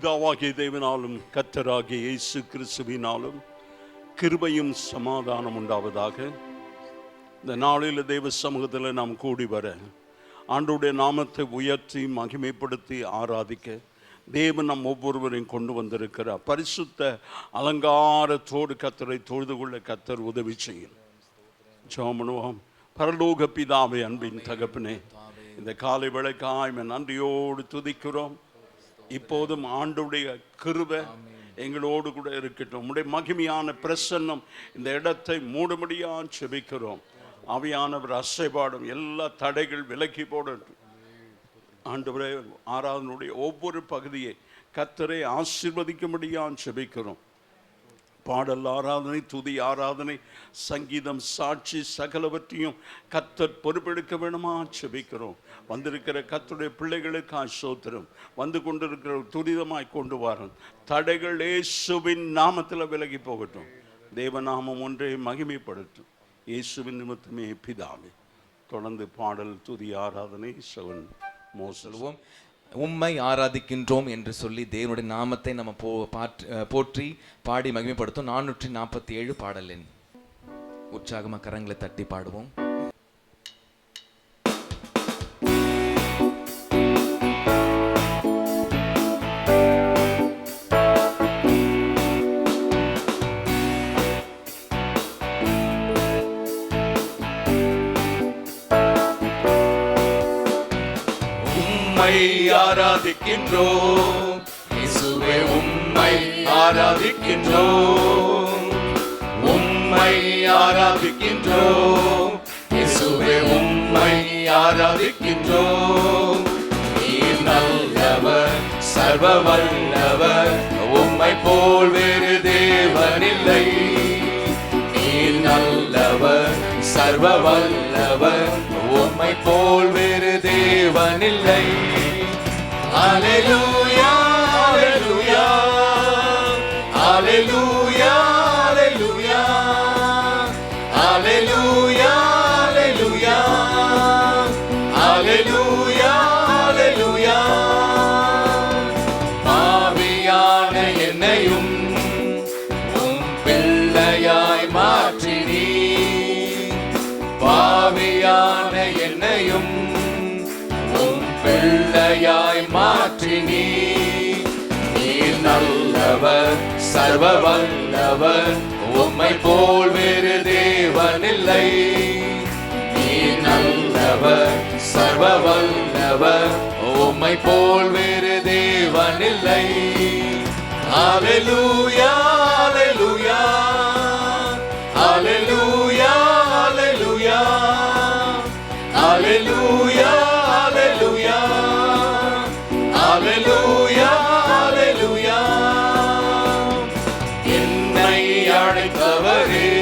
பிதாவாகிய தேவனாலும் கர்த்தராகிய இயேசு கிறிஸ்துவினாலும் கிருபையும் சமாதானம் உண்டாவதாக. இந்த நாளில் தேவ சமூகத்தில் நாம் கூடி வர ஆண்டவருடைய நாமத்தை உயர்த்தி மகிமைப்படுத்தி ஆராதிக்க தேவன் நம் ஒவ்வொருவரையும் கொண்டு வந்திருக்கிறார். பரிசுத்த அலங்காரத்தோடு கர்த்தரை தொழுது கொள்ள கர்த்தர் உதவி செய்யும். ஜெபம் பண்ணுவோம். பரலோக பிதாவே, அன்பின் தகப்பனே, இந்த காலை வேளைக்காய் நன்றியோடு துதிக்கிறோம். இப்போதும் ஆண்டவருடைய கிருபை எங்களோடு கூட இருக்கட்டும். உம்முடைய மகிமையான பிரசன்னம் இந்த இடத்தை மூடும்படியா செபிக்கிறோம். ஆவியானவர் அசைபாடும் எல்லா தடைகள் விலக்கி போடட்டும். ஆண்டவரே, ஆராதனுடைய ஒவ்வொரு பகுதியை கர்த்தரை ஆசீர்வதிக்கும்படியா செபிக்கிறோம். பாடல் ஆராதனை, துதி ஆராதனை, சங்கீதம், சாட்சி சகலவற்றையும் கர்த்தர் பொறுப்பெடுக்க வேணுமா செபிக்கிறோம். வந்திருக்கிற கர்த்தருடைய பிள்ளைகளுக்கு ஸ்தோத்திரம். வந்து கொண்டிருக்கிற துரிதமாய் கொண்டு வரும் தடைகள் இயேசுவின் நாமத்தில் விலகி போகட்டும். தேவநாமம் ஒன்றே மகிமைப்படுத்தும். இயேசுவின் நிமித்தமே பிதாவே. தொடர்ந்து பாடல், துதி ஆராதனை செவன் மோசல்வோம். உம்மை ஆராதிக்கின்றோம் என்று சொல்லி தேவனுடைய நாமத்தை நம்ம போற்றி பாடி மகிமைப்படுத்தும். 447 பாடல் எண். உற்சாகமாக கரங்களை தட்டி பாடுவோம். ஆராதிக்கின்றோம் இயேசுவே, உம்மை ஆராதிக்கின்றோம். உம்மை ஆராதிக்கின்றோம் இயேசுவே, உம்மை ஆராதிக்கின்றோம். நீர் நல்லவர், சர்வ வல்லவர், உம்மை போல் வேறு தேவனில்லை. நீர் நல்லவர், சர்வ வல்லவர், உம்மை போல் வேறு தேவனில்லை. Hallelujah, hallelujah, hallelujah, hallelujah, hallelujah, hallelujah, hallelujah. பாவியான என்னையும் உம் பிள்ளையாய் மாற்றினீ. பாவியான என்னையும் பிள்ளையாய் மாற்றினீ. நீர் நல்லவர், சர்வ வல்லவர், உம்மை போல் வேறு தேவனில்லை. நீர் நல்லவர், சர்வ வல்லவர், உம்மை போல் வேறு தேவனில்லை. ஹல்லேலூயா, ஹல்லேலூயா, ஹல்லேலூயா, ஹல்லேலூயா, ஹல்லேலூயா, Hallelujah, hallelujah. என்னை அழைத்தவரே,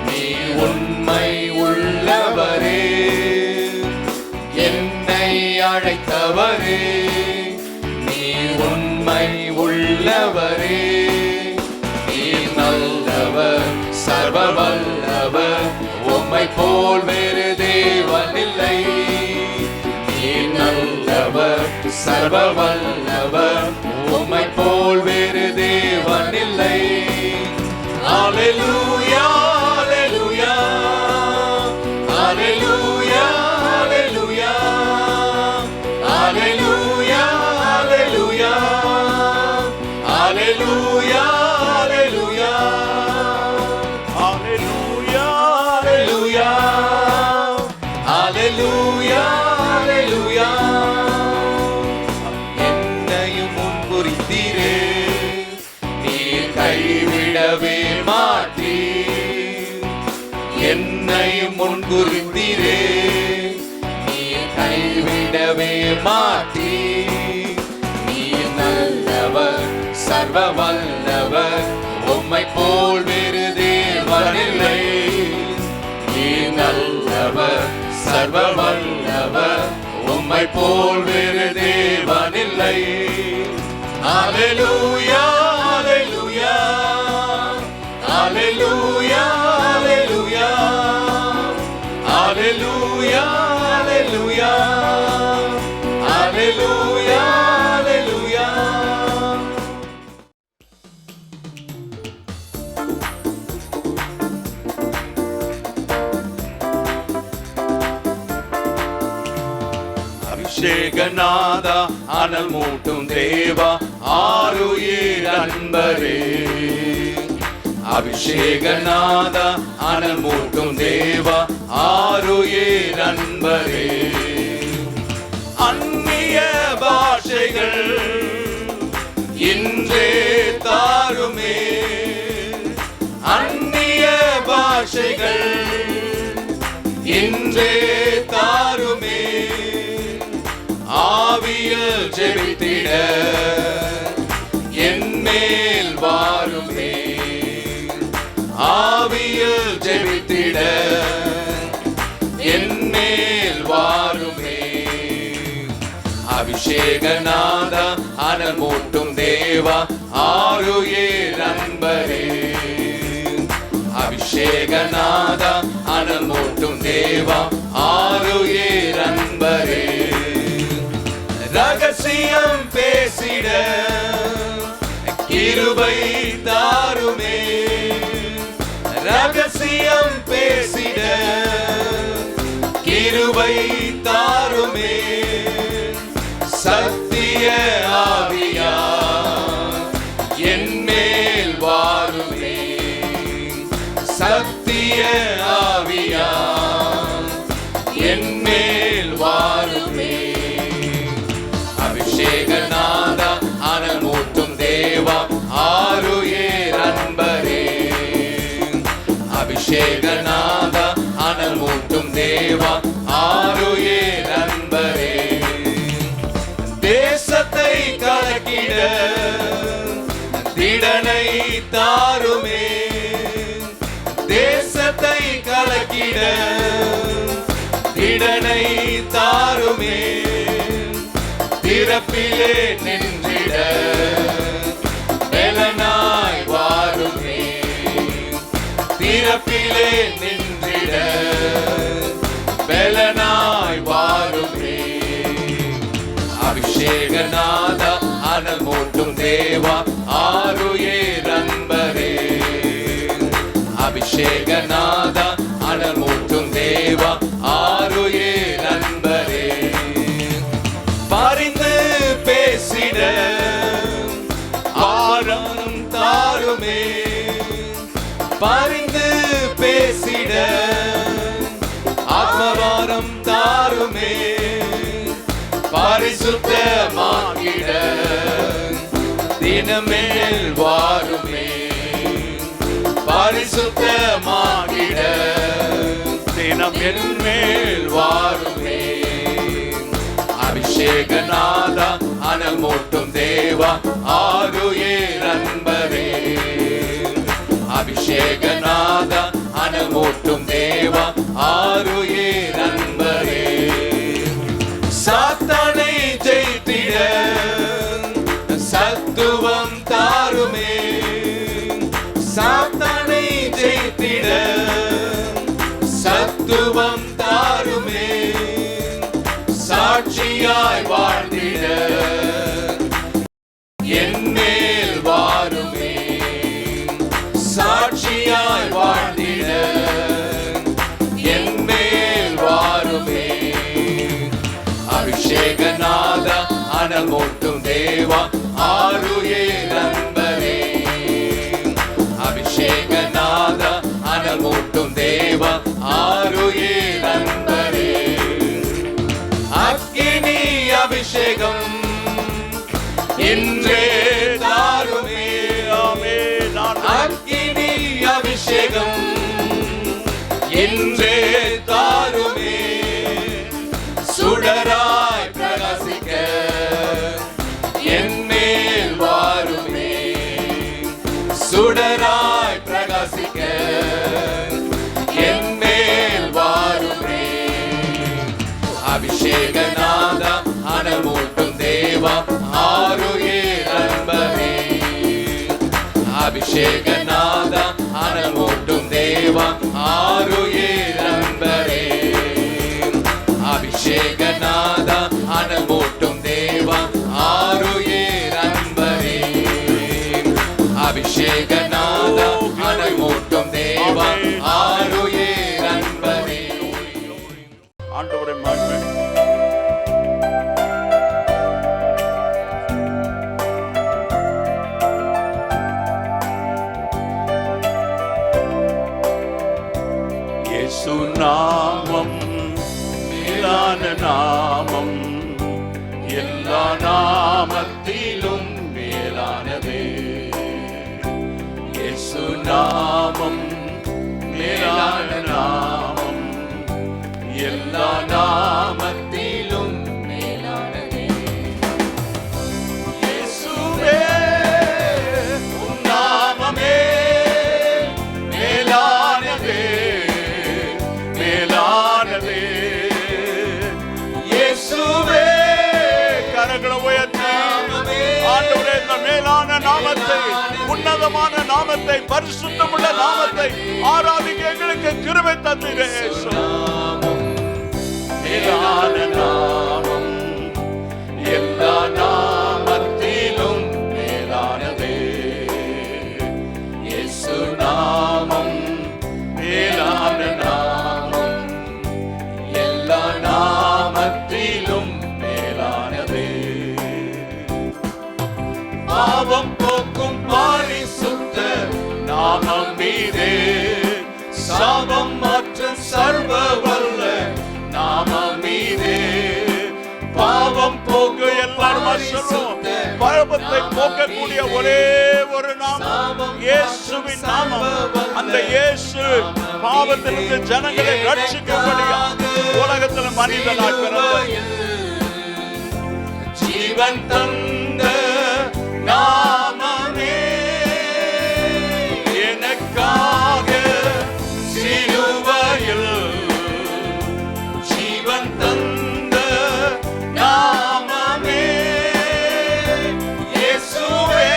நீ உண்மை உள்ளவரே. என்னை அழைத்தவரே, நீ உண்மை உள்ளவரே. நீ நல்லவர், சர்வ வல்லவர், உம்மை போல் வேறு தேவனில்லை. நல்லவர், சர்வ வல்லவர், உம்மை போல் வேறு தேவனில்லை. ஹல்லேலூயா, ஹல்லேலூயா, ஹல்லேலூயா, ஹல்லேலூயா, ஹல்லேலூயா, ஹல்லேலூயா, ஹல்லேலூயா, ஹல்லேலூயா, ஹல்லேலூயா, ஹல்லேலூயா. என்னையும் முன்குறித்தீரே, நீர் கைவிடவே மாட்டீர். என்னையும் முன்குறித்தீரே, நீர் கைவிடவே மாட்டீர். நீர் நல்லவர், சர்வ வல்லவர், உம்மை போல் வேறு தேவனில்லை. நீர் நல்லவர், சர்வ வல்லவர், உம்மை போல் வேறு தேவனில்லை. ஹல்லேலூயா, ஹல்லேலூயா, ஹல்லேலூயா, ஹல்லேலூயா, ஹல்லேலூயா, ஹல்லேலூயா, ஹல்லேலூயா, ஹல்லேலூயா. அபிஷேகநாதா அனல் மூட்டும் தேவா ஆருயிர் அன்பரே. அபிஷேகநாதா அனல் மூட்டும் தேவா ஆருயிர் அன்பரே. அந்நிய பாஷைகள் இன்றே தாருமே, அந்நிய பாஷைகள் இன்றே தாருமே. ஆவியில் ஜெபித்திட என்மேல் வாருமே, ஆவியில் ஜெபித்திட என்மேல் வாருமே. அபிஷேகநாதா அனல் மூட்டும் தேவா ஆருயிர் அன்பரே. அபிஷேகநாதா அனல் மூட்டும் தேவா ஆருயிர் அன்பரே. ரகசியம் பேசிட கிருபை தாருமே, ரகசியம் பேசிட கிருபை தாருமே. சத்திய ஆவியா என்மேல் வாருமே, சத்திய ஆவியா என்மேல் வாருமே. அபிஷேகநாதா அனல் மூட்டும் தேவா ஆருயிர் அன்பரே. அபிஷேகநாதா அனல் மூட்டும் தேவா ஆருயிர் அன்பரே. தேசத்தை கலக்கிட திடனை தாருமே, தேசத்தை கலக்கிட திடனை தாருமே. திறப்பிலே நின்றிட பெலனாய் வாருமே, திறப்பிலே நின்றிட பெலனாய் வாருமே. அபிஷேகநாதா அனல் மூட்டும் தேவா ஆருயிர் அன்பரே. அபிஷேகநாதா அனல் மூட்டும் தேவா ஆருயிர் அன்பரே. பரிந்து பேசிட ஆரம் தாருமே, பரிந்து பேசிட ஆத்மவாரம் தாருமே. பரிசுத்தமாகிட தினமேல் வாருமே, பரிசுத்தமாகிட தினமேல் மேல் வாருமே. அபிஷேகநாதா அனல் மூட்டும் தேவா ஆருயிர் அன்பரே. அபிஷேகநாதா அனல் மூட்டும் தேவா ஆருயிர் அன்பரே. சாத்தானை ஜெயித்திட சத்துவம் தாருமே, சாத்தானை ஜெயித்திட சத்துவம் தாருமே. சாட்சியாய் வாழ்ந்திட என்மேல் வாருமே, சாட்சியாய் வாழ்ந்திட என்மேல் வாருமே. அபிஷேகநாதா அனல் மூட்டும் தேவா ஆருயிர் அன்பரே. அபிஷேகநாதா அனல் மூட்டும் தேவா ஆருயிர் அன்பரே. அக்கினி அபிஷேகம் இன்றே தாருமே, அக்கினி அபிஷேகம் இன்றே தாருமே. சுடராய் பிரகாசிக்க என்மேல் வாருமே, சுடராய் பிரகாசிக்க என்மேல் வாருமே. அபிஷேகநாதா அனல் மூட்டும் தேவா ஆருயிர் அன்பரே. அபிஷேகநாதா அனல் மூட்டும் தேவா ஆருயிர் அன்பரே. அபிஷேகநாதா அனல் மூட்டும் தேவா ஆருயிர் அன்பரே. அபிஷேகநாதா அனல் மூட்டும் தேவா ஆருயிர் அன்பரே. ஆண்டவரை மகிமை இயேசு நாமம் மேலான நாமம், எல்லா நாமத்திலும் மேலானதே. இயேசு நாமம் மேலான நாமம், எல்லா நாமத்திலும் மேலானதே. இயேசுவே உம் நாமமே மேலானதே, மேலானதே. இயேசுவே கரங்களை உயர்த்தி ஆண்டவரே இந்த மேலான நாமத்தை, உன்னதமான நாமத்தை, பரிசுத்தமுள்ள நாமத்தை ஆராதிக்க எங்களுக்கு கிருபை தந்தீரே. மேலான நாமம், எல்லா நாமத்திலும் மேலானதே. இயேசு நாமம் மேலான நாமம், எல்லா நாமத்திலும் மேலானதே. பாவம் போக்கும் பரிசுத்த நாமம் மீதே, சாபம் மாற்றும் சர்வ வல்ல நாமம் மீதே. பாவம் போக்கு எல்லாரும் சொல்லுவோம், பாவத்தை போக்கக்கூடிய ஒரே ஒரு நாமம் இயேசுவின் நாமம். அந்த இயேசு பாவத்திலிருந்து ஜனங்களை ரட்சிக்கும்படியா உலகத்தில் மனிதனாய் பிறந்தார். ஜீவன் தந்த நாமமே எனக்காக சிலுவையில் ஜீவன் தந்த நாமமே. இயேசுவே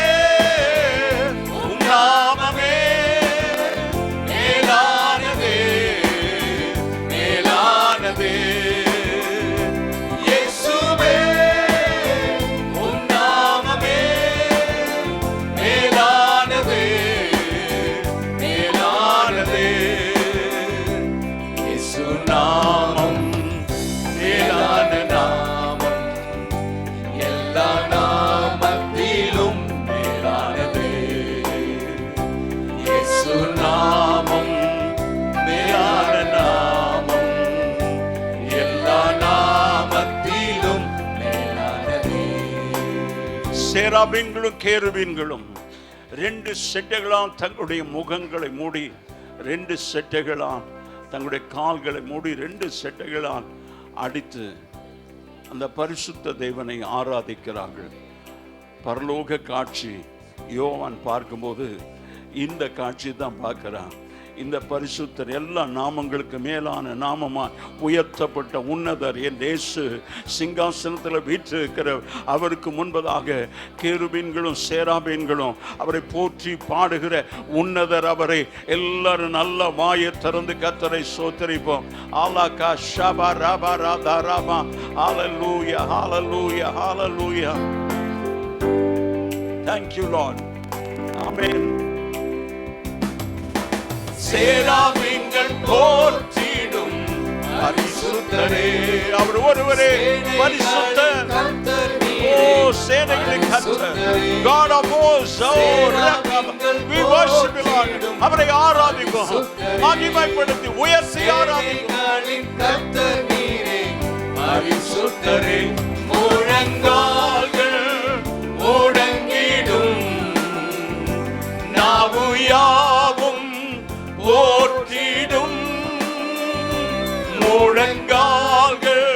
உம் நாமமே மேலானதே, மேலானதே. இயேசுவே உம் நாமமே மேலானதே, மேலானதே. இயேசு நாமம் மேலான நாமம், எல்லா நாமத்திலும் மேலானதே. இயேசு நாமம் மேலான நாமம், எல்லா நாமத்திலும் மேலானதே. சேராபீன்களும் கேருபீன்களும் ரெண்டு செட்டைகளாம் தங்களுடைய முகங்களை மூடி, ரெண்டு செட்டைகளாம் தங்களுடைய கால்களை மூடி, ரெண்டு செட்டைகளால் அடித்து அந்த பரிசுத்த தேவனை ஆராதிக்கிறார்கள். பரலோக காட்சி யோவான் பார்க்கும்போது இந்த காட்சி தான் பார்க்கிறான். இந்த பரிசுத்தர் எல்லா நாமங்களுக்கு மேலான நாமமா உயர்த்தப்பட்ட உன்னதர் என் இயேசு சிங்காசனத்தில் வீற்றிருக்கிற அவருக்கு முன்பதாக கேருபீன்களும் சேராபீன்களும் அவரை போற்றி பாடுகிற உன்னதர் அவரை. எல்லாரும் நல்ல வாயை திறந்து கர்த்தரை ஸ்தோத்திரிப்போம். ஆலாகா ஷபா ரபா ராதா ராமா. ஹalleluya, hallelujah, hallelujah. Thank you Lord. Amen. சேராபீன்கள் போற்றிடும் பரிசுத்தரே, அவர் ஒருவரே பரிசுத்தர். ஓ சேனைகளின் கர்த்தர், God of hosts, we worship you Lord. அவரை ஆராதிப்போம், மகிமைப்படுத்தி உயர்த்தி ஆராதிப்போம். கர்த்தர் நீரே பரிசுத்தரே, முழங்கால்கள் முடங்கிடும், நாவு யாவும் போற்றிடும், முழங்கால்கள்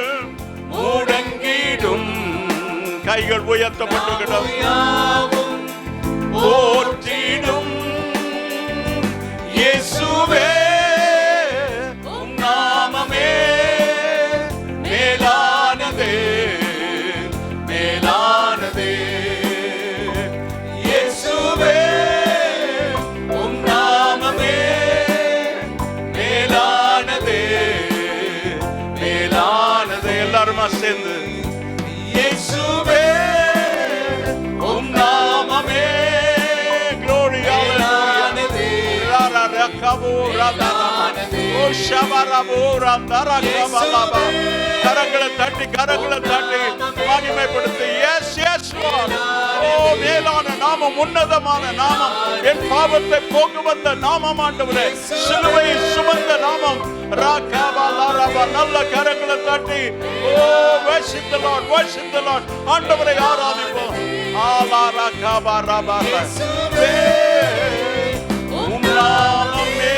முடங்கிடும். கைகள் உயர்த்தப்பட்டுவிடும், போற்றிடும். இயேசுவே உம் நாமமே மேலானதே, மேலானதே. இயேசுவே உம் நாமமே மேலானதே, மேலானதே. எல்லாருமா சேர்ந்து இயேசுவே உம் நாமமே glory hallelujah. Rara rakabu radana o shabarabu randara kabalaba. கரங்களை தட்டி மகிமைப்படுத்தி எஸ் எஸ் லார்ட். ஓ மேலான நாமம், உன்னதமான நாமம், என் பாவத்தை போக்கு வந்த நாமம் ஆண்டவரே, சிலுவையை சுமந்த நாமம், நல்ல கரங்களை தட்டி worship the Lord, worship the Lord. ஆண்டவரை ஆராதிப்போம். உம் நாமமே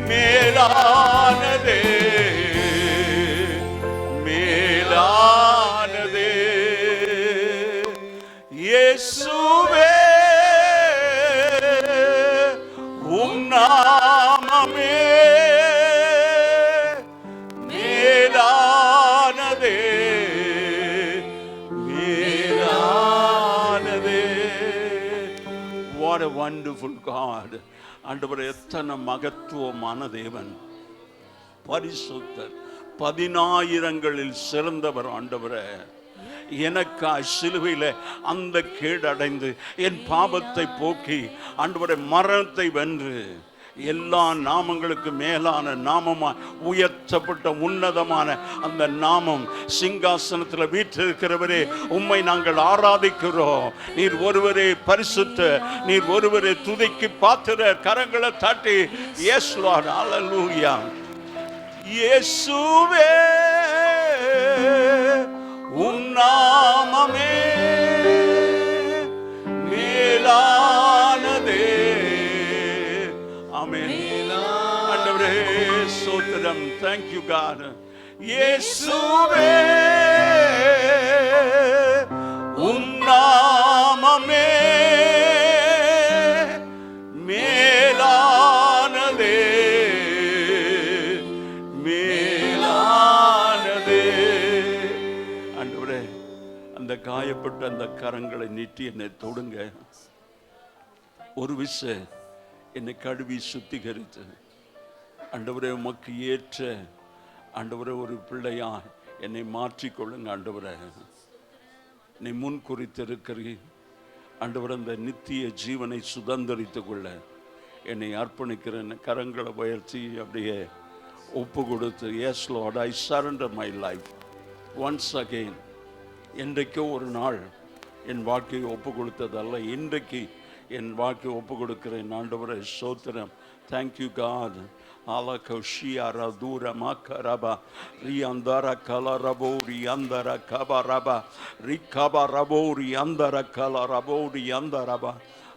மேலானதே, மேலானதே. இயேசுவே உம் நாமமே மேலானதே, மேலானதே. What a wonderful God. ஆண்டவரே, எத்தனை மகத்துவமான தேவன், பரிசுத்தர், 10,000களில் சிறந்தவர். ஆண்டவரே, எனக்காய் சிலுவையில அந்த கேடடைந்து என் பாவத்தை போக்கி ஆண்டவரே மரணத்தை வென்று எல்லா நாமங்களுக்கு மேலான நாமமாய் உயர்த்தப்பட்ட உன்னதமான அந்த நாமம் சிங்காசனத்தில் வீற்றிருக்கிறவரே, உம்மை நாங்கள் ஆராதிக்கிறோம். நீர் ஒருவரே பரிசுத்த, நீர் ஒருவரே துதிக்கு பாத்திர. கரங்களை தட்டி எஸ் லார்ட், ஹல்லேலூயா. இயேசுவே உம் நாமமே மேலானதே. ஆமென். ஆண்டவரே ஸ்தோத்திரம். Thank you God. இயேசுவே உம் நாமமே மேலானதே, மேலானதே. ஆண்டவரே, அந்த காயப்பட்ட அந்த கரங்களை நீட்டி என்னை தொடுங்க. ஒரு விஷயம் என்னை கழுவி சுத்திகரித்து ஆண்டவரே உமக்கு ஏற்ற ஆண்டவரே ஒரு பிள்ளையா என்னை மாற்றிக்கொள்ளுங்க. ஆண்டவரே, நீ முன் குறித்திருக்கிறீர் ஆண்டவரே, அந்த நித்திய ஜீவனை சுதந்திரித்து கொள்ள என்னை அர்ப்பணிக்கிறேன். கரங்களை உயர்த்தி அப்படியே ஒப்பு கொடுத்து, yes Lord, I surrender my life once again. என்றைக்கோ ஒரு நாள் என் வாழ்க்கையை ஒப்பு கொடுத்ததல்ல, இன்றைக்கு என் வாழ்க்கை ஒப்பு கொடுக்கிறேன். ஆண்டவரே ஸ்தோத்திரம். Thank you God. ஆலகோஷியாரா தூரமா கரபா ரியாந்தர கலரபோ ரியாந்தர கபரபா ரிகபரபோ ரியாந்தர கலரபோ ரியாந்தரபா.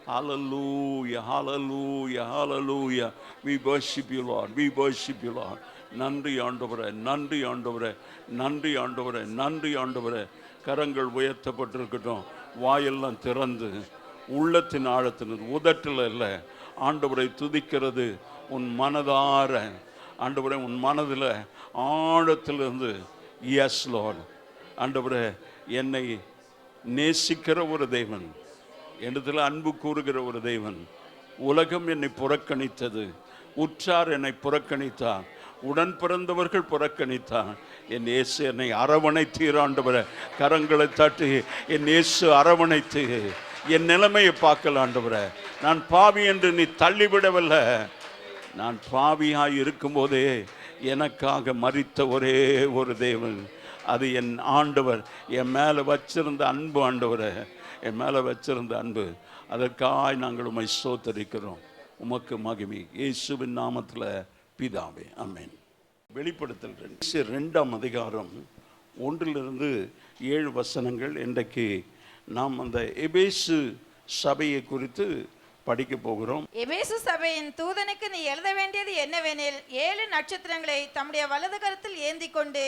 Hallelujah, hallelujah, hallelujah. We worship you, Lord. We worship you, Lord. நன்றி ஆண்டவரே, நன்றி ஆண்டவரே, நன்றி ஆண்டவரே, நன்றி ஆண்டவரே. கரங்கள் உயர்த்தப்பட்டிருக்கட்டும். வாயெல்லாம் திறந்து உள்ளத்தின் ஆழத்தின் உதட்டில் இல்லை ஆண்டவரை துதிக்கிறது உன் மனதார. ஆண்டவரே, உன் மனதில் ஆழத்திலிருந்து எஸ் லார்ட். ஆண்டவரே, என்னை நேசிக்கிற ஒரு தேவன், என்னிடத்தில் அன்பு கூறுகிற ஒரு தேவன். உலகம் என்னை புறக்கணித்தது, உற்றார் என்னை புறக்கணித்தார், உடன் பிறந்தவர்கள் புறக்கணித்தார். என் இயேசு என்னை அரவணைத்தீர். ஆண்டவரே, கரங்களை தட்டி என் இயேசு அரவணைத்து என் நிலைமையை பார்க்கல. ஆண்டவரே, நான் பாவி என்று நீ தள்ளிவிடவில்லை. நான் பாவியாய் இருக்கும்போதே எனக்காக மரித்த ஒரே ஒரு தேவன், அது என் ஆண்டவர். என் மேலே வச்சிருந்த அன்பு. ஆண்டவரே, என் மேலே வச்சிருந்த அன்பு, அதற்காக நாங்கள் உம்மை ஸ்தோத்திரிக்கிறோம். உமக்கு மகிமை இயேசுவின் நாமத்தில் பிதாவே, ஆமென். வெளிப்படுத்தல் 2ஆம் அதிகாரம் 1-7 இன்றைக்கு நாம் அந்த எபேசு சபையை குறித்து படிக்க போகிறோம். எபேசு சபையின் தூதனுக்கு நீ எழுத வேண்டியது என்னவெனில், 7 நட்சத்திரங்களை தம்முடைய வலது கரத்தில் ஏந்தி கொண்டு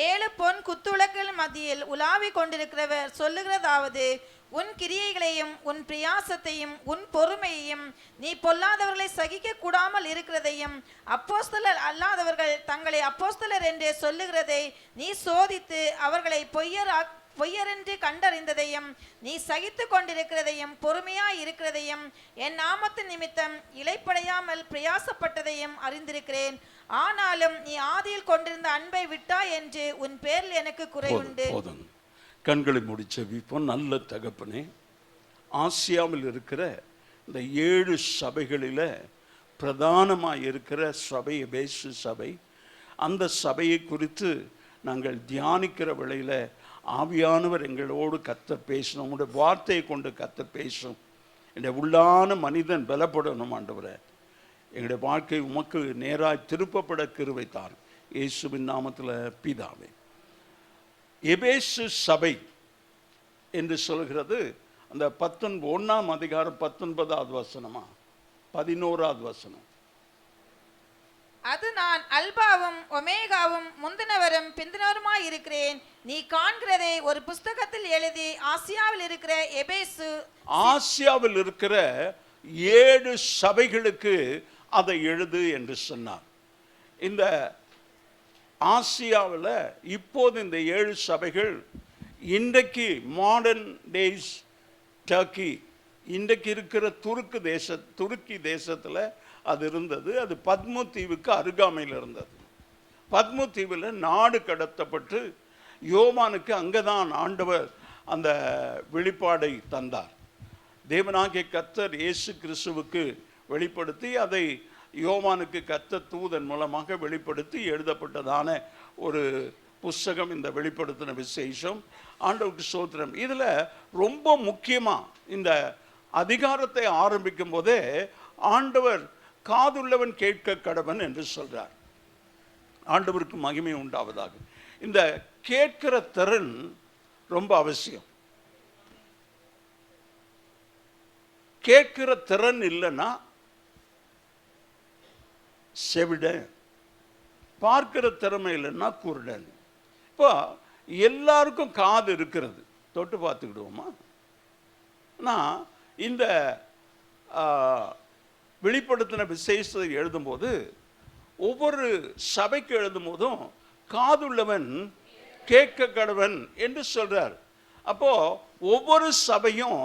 7 பொன் குத்துவிளக்குகள் மத்தியில் உலாவிக் கொண்டிருக்கிறவர் சொல்லுகிறதாவது, உன் கிரியைகளையும் உன் பிரயாசத்தையும் உன் பொறுமையையும் நீ பொல்லாதவர்களை சகிக்க கூடாமல் இருக்கிறதையும் அப்போஸ்தலர் அல்லாதவர்கள் தங்களை அப்போஸ்தலர் என்றே சொல்லுகிறதை நீ சோதித்து அவர்களை பொய்யரென்று கண்டறிந்ததையும் நீ சகித்து கொண்டிருக்கிறதையும் பொறுமையாய் இருக்கிறதையும் என் நாமத்தின் நிமித்தம் இளைப்படையாமல் பிரயாசப்பட்டதையும் அறிந்திருக்கிறேன். ஆனாலும் நீ ஆதியில் கொண்டிருந்த அன்பை விட்டாய் என்று உன் பேரில் எனக்கு குறை உண்டு. கண்களை முடிச்ச விப்போம். நல்ல தகப்பனே, ஆசியாவில் இருக்கிற இந்த 7 சபைகளில் பிரதானமாக இருக்கிற சபை எபேசு சபை. அந்த சபையை குறித்து நாங்கள் தியானிக்கிற வேளையில் ஆவியானவர் எங்களோடு கர்த்தர் பேசணும். உங்களுடைய வார்த்தையை கொண்டு கர்த்தர் பேசும். என்னுடைய உள்ளான மனிதன் பலப்படணும். ஆண்டவரே, எங்களுடைய வாழ்க்கை உமக்கு நேராய் திருப்பப்பட கிருபை தாரும். இயேசுவின் நாமத்தில் பிதாவே. எபேசு சபை என்று சொல்கிறது அந்த 1ஆம் அதிகாரம் 19வது வசனமா 11வது வசனம். அது நான் அல்பாவும் ஒமேகாவும் முந்தினவரும் பிந்தினவருமாய் இருக்கிறேன். நீ காண்கிறதை ஒரு புஸ்தகத்தில் எழுதி ஆசியாவில் இருக்கிற எபேசு, ஆசியாவில் இருக்கிற 7 சபைகளுக்கு அதை எழுது என்று சொன்னார். இந்த ஆசியாவில் இப்போது இந்த 7 சபைகள் இன்றைக்கு மாடர்ன் டேஸ் டர்க்கி, இன்றைக்கு இருக்கிற துருக்கி தேசத்தில் அது இருந்தது. அது பத்மு தீவுக்கு அருகாமையில் இருந்தது. பத்மு தீவில் நாடு கடத்தப்பட்டு யோவானுக்கு அங்கதான் ஆண்டவர் அந்த வெளிப்பாடை தந்தார். தேவனாகிய கர்த்தர் இயேசு கிறிஸ்துவுக்கு வெளிப்படுத்தி அதை யோவானுக்கு கர்த்தர் தூதன் மூலமாக வெளிப்படுத்தி எழுதப்பட்டதான ஒரு புஸ்தகம் இந்த வெளிப்படுத்தின விசேஷம். ஆண்டவருக்கு ஸ்தோத்திரம். இதில் ரொம்ப முக்கியமாக இந்த அதிகாரத்தை ஆரம்பிக்கும் போதே ஆண்டவர் காதுள்ளவன் கேட்க கடவன் என்று சொல்றார். ஆண்டவருக்கு மகிமை உண்டாவதாக. இந்த கேட்கிற திறன் ரொம்ப அவசியம். கேட்கிற திறன் இல்லைன்னா செவிடன், பார்க்கிற திறமை இல்லைன்னா குருடன். இப்போ எல்லாருக்கும் காது இருக்கிறது, தொட்டு பார்த்துக்கிடுவோமா? ஆனால் இந்த வெளிப்படுத்தின விசேஷத்தை எழுதும்போது ஒவ்வொரு சபைக்கு எழுதும் போதும் காதுள்ளவன் கேட்க கடவன் என்று சொல்றார். அப்போ ஒவ்வொரு சபையும்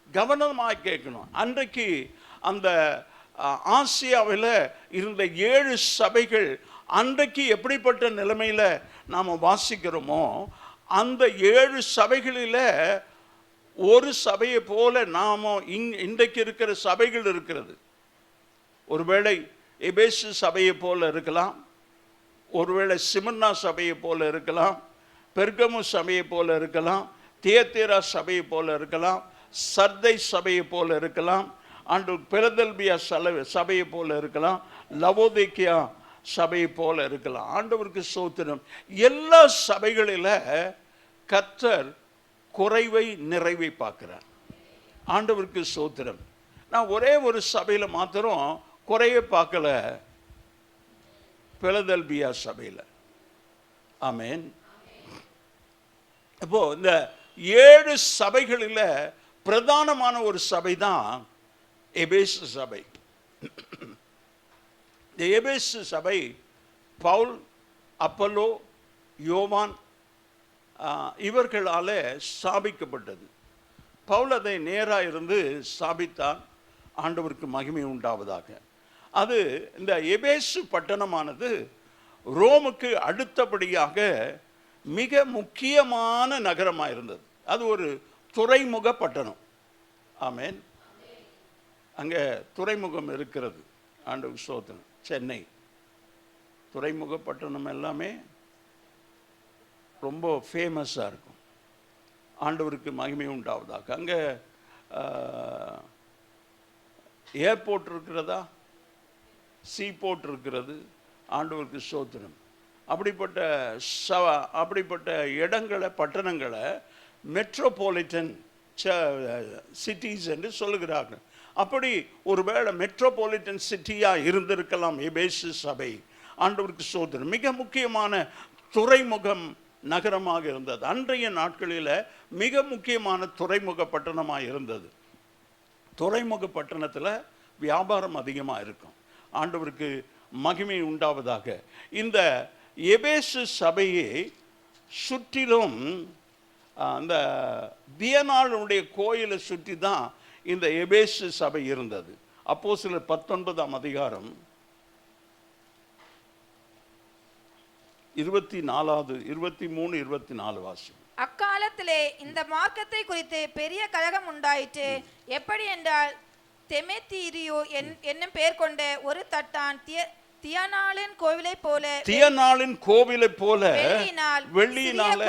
கவனமாக கேட்கணும். அன்றைக்கு அந்த ஆசியாவில் இருந்த 7 சபைகள் அன்றைக்கு எப்படிப்பட்ட நிலைமையில் நாம் வாசிக்கிறோமோ அந்த 7 சபைகளில் ஒரு சபையை போல நாம இன்றைக்கு இருக்கிற சபைகள் இருக்கிறது. ஒருவேளை எபேசு சபையை போல இருக்கலாம், ஒருவேளை சிமர்னா சபையை போல இருக்கலாம், பெர்கமு சபையை போல இருக்கலாம், தியத்தீரா சபையை போல இருக்கலாம், சர்தை சபையை போல இருக்கலாம், அன்று பிலதெல்பியா சபையை போல இருக்கலாம், லவோதிக்கியா சபையை போல இருக்கலாம். ஆண்டவருக்கு ஸ்தோத்திரம். எல்லா சபைகளில் கர்த்தர் குறைவை நிறைவை பார்க்கிறார். ஆண்டவருக்கு ஸ்தோத்திரம். நான் ஒரே ஒரு சபையில் மாத்திரம் குறையை பார்க்கல, பிலதெல்பியா சபையில். ஆமென். அப்போ இந்த 7 சபைகளில் பிரதானமான ஒரு சபை தான் எபேசு சபை. இந்த எபேசு சபை பவுல், அப்பல்லோ, யோவான் இவர்களால் ஸ்தாபிக்கப்பட்டது. பவுல் அதை நேராக இருந்து ஸ்தாபித்தான். ஆண்டவருக்கு மகிமை உண்டாவதாக. அது இந்த எபேசு பட்டணமானது ரோமுக்கு அடுத்தபடியாக மிக முக்கியமான நகரமாக இருந்தது. அது ஒரு துறைமுக பட்டணம். ஆமென். அங்கே துறைமுகம் இருக்கிறது. ஆண்டவருக்கு ஸ்தோத்திரம். சென்னை துறைமுக பட்டணம் எல்லாமே ரொம்ப ஃபேமஸாக இருக்கும். ஆண்டவருக்கு மகிமை உண்டாவதாக. அங்கே ஏர்போர்ட் இருக்கிறதா, சீபோர்ட் இருக்கிறது. ஆண்டவருக்கு ஸ்தோத்திரம். அப்படிப்பட்ட இடங்களை, பட்டணங்களை மெட்ரோபாலிட்டன் சிட்டிஸ் என்று சொல்லுகிறார்கள். அப்படி ஒருவேளை மெட்ரோபாலிட்டன் சிட்டியாக இருந்திருக்கலாம் எபேசு சபை. ஆண்டவருக்கு ஸ்தோத்திரம். மிக முக்கியமான துறைமுகம் நகரமாக இருந்தது. அன்றைய நாட்களில் மிக முக்கியமான துறைமுக பட்டணமாக இருந்தது. துறைமுக பட்டணத்தில் வியாபாரம் அதிகமாக இருக்கும். ஆண்டவருக்கு மகிமை உண்டாவதாக. இந்த எபேசு சபையை சுற்றிலும் அந்த தியனாளுடைய கோயிலை சுற்றி தான் இந்த எபேசு சபை இருந்தது. அப்போஸ்தலர் 19ஆம் அதிகாரம் 23, 24 வாசிக்கும். அக்காலத்திலே இந்த மார்க்கத்தை குறித்து பெரிய கலகம் உண்டாயிற்று. எப்படி என்றால், தெமேத்திரியோ என்னும் பெயர் கொண்ட ஒரு தட்டான் தியனாளின் கோவிலை போல வெள்ளியினால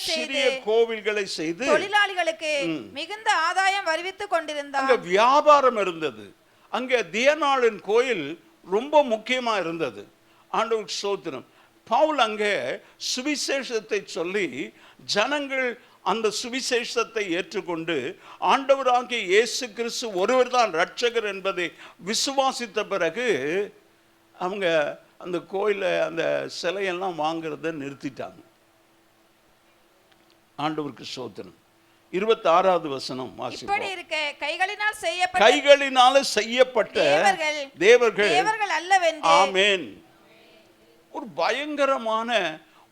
சிறிய கோவில்களை செய்து தொழிலாளிகளுக்கு மிகுந்த ஆதாயம் வருவித்துக் கொண்டிருந்தார். வியாபாரம் இருந்தது. அங்கே தியனாளின் கோயில் ரொம்ப முக்கியமாக இருந்தது. ஆண்டவருக்கு ஸ்தோத்திரம். பவுல் அங்கே சுவிசேஷத்தை சொல்லி ஜனங்கள் அந்த சுவிசேஷத்தை ஏற்றுக்கொண்டு ஆண்டவராகிய இயேசு கிறிஸ்து ஒருவர் தான் இரட்சகர் என்பதை விசுவாசித்த பிறகு அவங்க அந்த கோயிலை அந்த சிலையெல்லாம் வாங்குறத நிறுத்திட்டாங்க. ஆண்டவருக்கு ஸ்தோத்திரம். 26வது வசனம் வாசிப்போம். இப்படி இருக்க கைகளினால செய்யப்பட்ட தேவர்கள் அல்லவென்று. ஆமென். ஒரு பயங்கரமான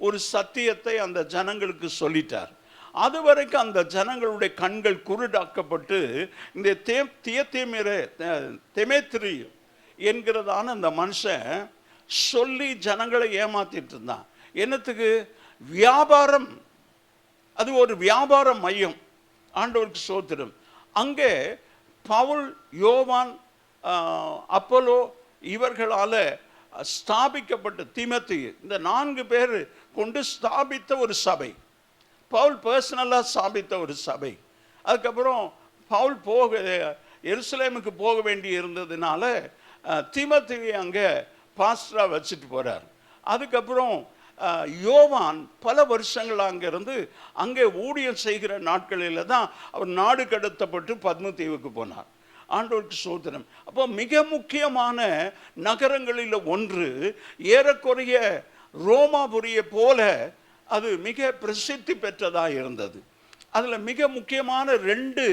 ஒரு சத்தியத்தை அந்த ஜனங்களுக்கு சொல்லிட்டார். அதுவரைக்கும் அந்த ஜனங்களுடைய கண்கள் குருடாக்கப்பட்டு இந்த தெமேத்திரி என்கிறதான அந்த மனுஷன் சொல்லி ஜனங்களை ஏமாத்திட்டு இருந்தான். என்னத்துக்கு? வியாபாரம். அது ஒரு வியாபார மையம். ஆண்டவருக்கு ஸ்தோத்திரம். அங்கே பவுல், யோவான், அப்போலோ இவர்களால் ஸ்தாபிக்கப்பட்ட தீமோத்தேயு, இந்த 4 பேர் கொண்டு ஸ்தாபித்த ஒரு சபை. பவுல் பர்சனலாக ஸ்தாபித்த ஒரு சபை. அதுக்கப்புறம் பவுல் எருசலேமுக்கு போக வேண்டி இருந்ததுனால தீமோத்தேயுவை அங்கே பாஸ்டராக வச்சுட்டு போகிறார். அதுக்கப்புறம் யோவான் பல வருஷங்கள் அங்கிருந்து அங்கே ஊழியம் செய்கிற நாட்களில் தான் அவர் நாடு கடத்தப்பட்டு பத்மதீவுக்கு போனார். ஆண்டவருக்கு ஸ்தோத்திரம். அப்போ மிக முக்கியமான நகரங்களில் ஒன்று, ஏறக்குறைய ரோமாபுரியை போல அது மிக பிரசித்தி பெற்றதாக இருந்தது. அதில் மிக முக்கியமான 2